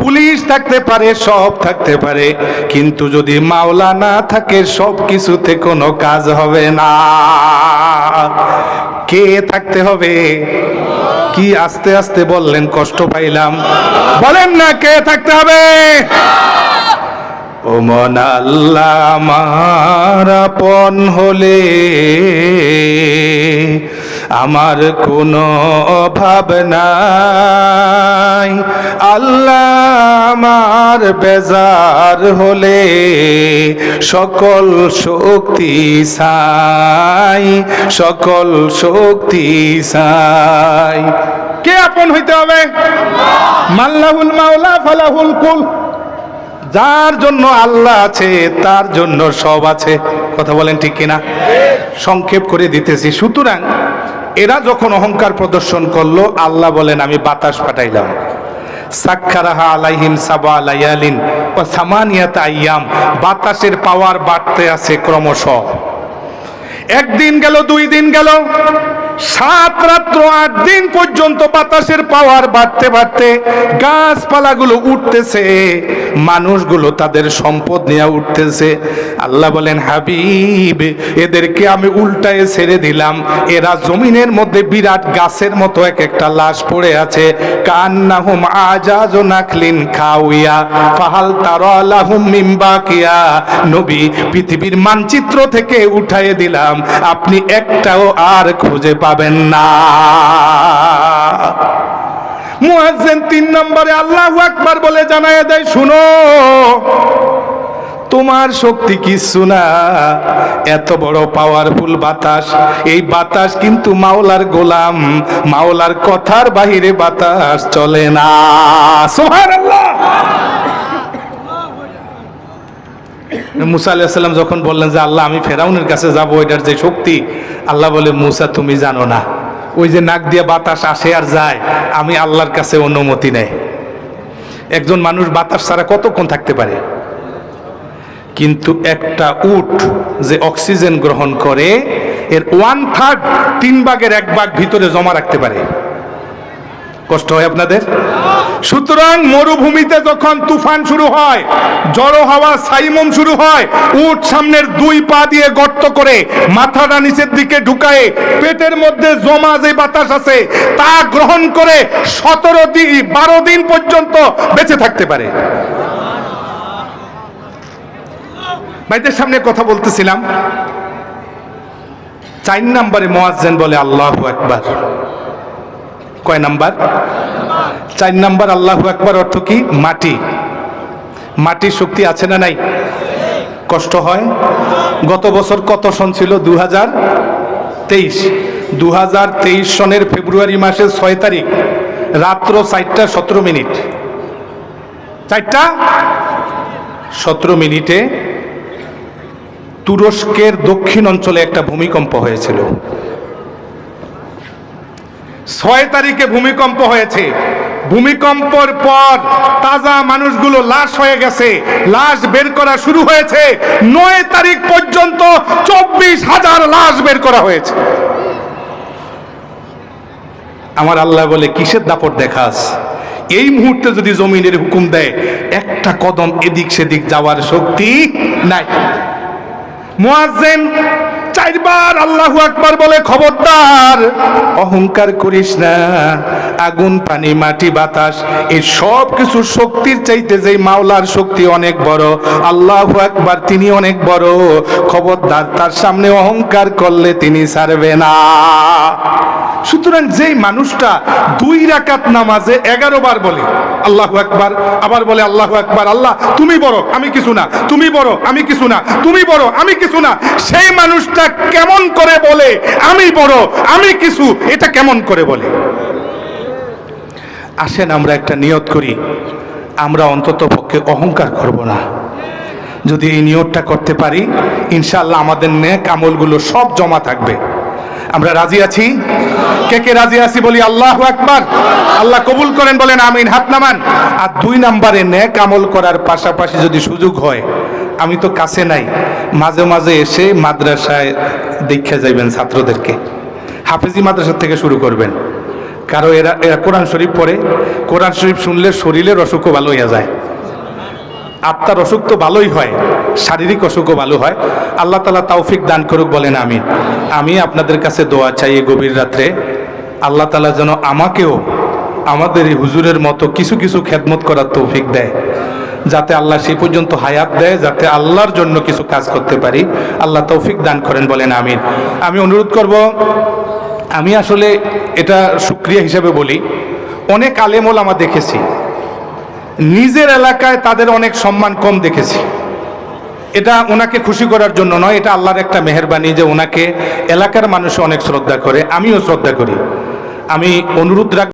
পুলিশ থাকতে পারে, সব থাকতে পারে, কিন্তু যদি মাওলা না থাকে সব কিছুতে কোনো কাজ হবে না। কে থাকতে হবে? কি আস্তে আস্তে বললেন, কষ্ট পাইলাম। বলেন না, কে থাকতে হবে? ও মন আল্লাহ আমার আপন হলে আমার কোনো অভাব নাই। আল্লাহ আমার বেজার হলে সকল শক্তি চাই, সকল শক্তি চাই। কে আপন হইতে হবে? মাল্লাহুল মাওলা ফালাহুল কুল। যার জন্য আল্লাহ আছে তার জন্য সব আছে। কথা বলেন ঠিক কিনা? সংক্ষেপ করে দিতেছি। সুতরাং এরা যখন অহংকার প্রদর্শন করলো, আল্লাহ বলেন আমি বাতাস পাঠাইলাম। সাক্কারাহা আলাইহিম সাবা লায়ালিন ওয়া সামানিয়াতা আইয়াম, বাতাসের পাওয়ার বাড়তে আছে ক্রমশ। একদিন গেল, 2 দিন গেল, 7 রাত্র 8 দিন পর্যন্ত বাতাসের পাওয়ার বাড়তে বাড়তে গাছপালাগুলো উঠতেছে, মানুষগুলো তাদের সম্পদ নিয়ে উঠতেছে। আল্লাহ বলেন, হাবিব, এদেরকে আমি উল্টায় ছেড়ে দিলাম, এরা জমিনের মধ্যে বিরাট গাছের মতো এক একটা লাশ পড়ে আছে। কান্নাহুম আজাজু নাখলিন খাউয়া ফাহাল তারা লাহুম মিন বাকিয়া। নবী, পৃথিবীর মানচিত্র থেকে উঠায়ে দিলাম, আপনি একটাও আর খুঁজে পাবেন না। মুয়াজ্জিন 3 নম্বরে আল্লাহু আকবার বলে জানায় দেয়, শুনো, তোমার শক্তি কিছু না, এত বড় পাওয়ারফুল বাতাস, এই বাতাস কিন্তু মাওলার গোলাম, মাওলার কথার বাহিরে বাতাস চলে না। সুবহানাল্লাহ। মুসা আলাইহিস সালাম যখন বললেন যে আল্লাহ আমি ফেরাউনের কাছে যাব, এটার যে শক্তি, আল্লাহ বলে, মুসা তুমি জানো না, ওই যে নাক দিয়ে বাতাস আসে আর যায়, আমি আল্লাহর কাছে অনুমতি নেই। একজন মানুষ বাতাস ছাড়া কতক্ষণ থাকতে পারে? কিন্তু একটা উট যে অক্সিজেন গ্রহণ করে, এর 1/3, 3 ভাগের 1 ভাগ ভিতরে জমা রাখতে পারে। কষ্ট হয় আপনাদের? সুতরাং মরুভূমিতে যখন তুফান শুরু হয়, ঝড়ো হাওয়া সাইমুম শুরু হয়, উট সামনের 2 পা দিয়ে গর্ত করে মাথাটা নিচের দিকে ঢুকায়, পেটের মধ্যে জমা যে বাতাস আছে তা গ্রহণ করে 12 দিন পর্যন্ত বেঁচে থাকতে পারে। ভাইদের সামনে কথা বলতেছিলাম, 4 নম্বরে মুয়াজ্জিন বলে আল্লাহু আকবার। কয় নাম্বার? 4 নাম্বার। আল্লাহু আকবার অর্থ কি? মাটি। মাটির শক্তি আছে না নাই? কষ্ট হয়? গত বছর কত সন ছিল? 2023। 2023 সনের ফেব্রুয়ারি মাসের 6 তারিখ রাত্র 4টা 17 মিনিট, 4টা 17 মিনিটে তুরস্কের দক্ষিণ অঞ্চলে একটা ভূমিকম্প হয়েছিল। 6 তারিখে ভূমিকম্প হয়েছে। ভূমিকম্পের পর তাজা মানুষগুলো লাশ হয়ে গেছে, লাশ বের করা শুরু হয়েছে। 9 তারিখ পর্যন্ত 24,000 লাশ বের করা হয়েছে। আমার আল্লাহ বলে, কিসের দাপট দেখাস? এই মুহূর্তে যদি জমিনের হুকুম দেয়, একটা কদম এদিক সেদিক যাওয়ার শক্তি নাই। মুয়াজ্জিন 4 বার আল্লাহু আকবার বলে, খবরদার অহংকার করিস না। আগুন, পানি, মাটি, বাতাস, এই সব কিছু শক্তির চাইতে যে মাওলার শক্তি অনেক বড়, আল্লাহু আকবার তিনি অনেক বড়। খবরদার, তার সামনে অহংকার করলে তিনি ছাড়বে না। সুতরাং যেই মানুষটা 2 রাকাত নামাজে 11 বার বলে আল্লাহু আকবার, আবার বলে আল্লাহু আকবার, আল্লাহ তুমি বড় আমি কিছু না, তুমি বড় আমি কিছু না, তুমি বড় আমি কিছু না, সেই মানুষটা কেমন করে বলে আমি বড় আমি কিছু? এটা কেমন করে বলে? আসেন আমরা একটা নিয়ত করি, আমরা অন্তত পক্ষে অহংকার করব না। যদি এই নিয়তটা করতে পারি, ইনশাআল্লাহ আমাদের নেক আমলগুলো সব জমা থাকবে। আমরা রাজি আছি? কে কে রাজি আছি বলি আল্লাহু আকবার। আল্লাহ কবুল করেন, বলেন আমিন, হাত নামান। আর 2 নম্বরে নেক আমল করার পাশাপাশি যদি সুযোগ হয়, আমি তো কাছে নাই, মাঝে মাঝে এসে মাদ্রাসায় দীক্ষা যাইবেন ছাত্রদেরকে, হাফেজি মাদ্রাসা থেকে শুরু করবেন। কারণ এরা কোরআন শরীফ পড়ে, কোরআন শরীফ শুনলে শরীরের অসুখও ভালো হয়ে যায়, আত্মার অসুখ তো ভালোই হয়, শারীরিক অসুখও ভালো হয়। আল্লাহ তাআলা তৌফিক দান করুক, বলেন আমিন। আমি আপনাদের কাছে দোয়া চাই এই গভীর রাত্রে, আল্লাহ তাআলা যেন আমাকেও আমাদের এই হুজুরের মতো কিছু কিছু খেদমত করার তৌফিক দেয়, যাতে আল্লাহ সেই পর্যন্ত হায়াত দেয়, যাতে আল্লাহর জন্য কিছু কাজ করতে পারি। আল্লাহ তৌফিক দান করেন, বলেন আমিন। আমি অনুরোধ করব, আমি আসলে এটা শুকরিয়া হিসেবে বলি, অনেক আলেম ওলামা দেখেছি, নিজের এলাকায় তাদের অনেক সম্মান কম দেখেছি। এটা ওনাকে খুশি করার জন্য নয়, এটা আল্লাহর একটা মেহেরবানি যে ওনাকে এলাকার মানুষ অনেক শ্রদ্ধা করে, আমিও শ্রদ্ধা করি। আমি অনুরোধ রাখব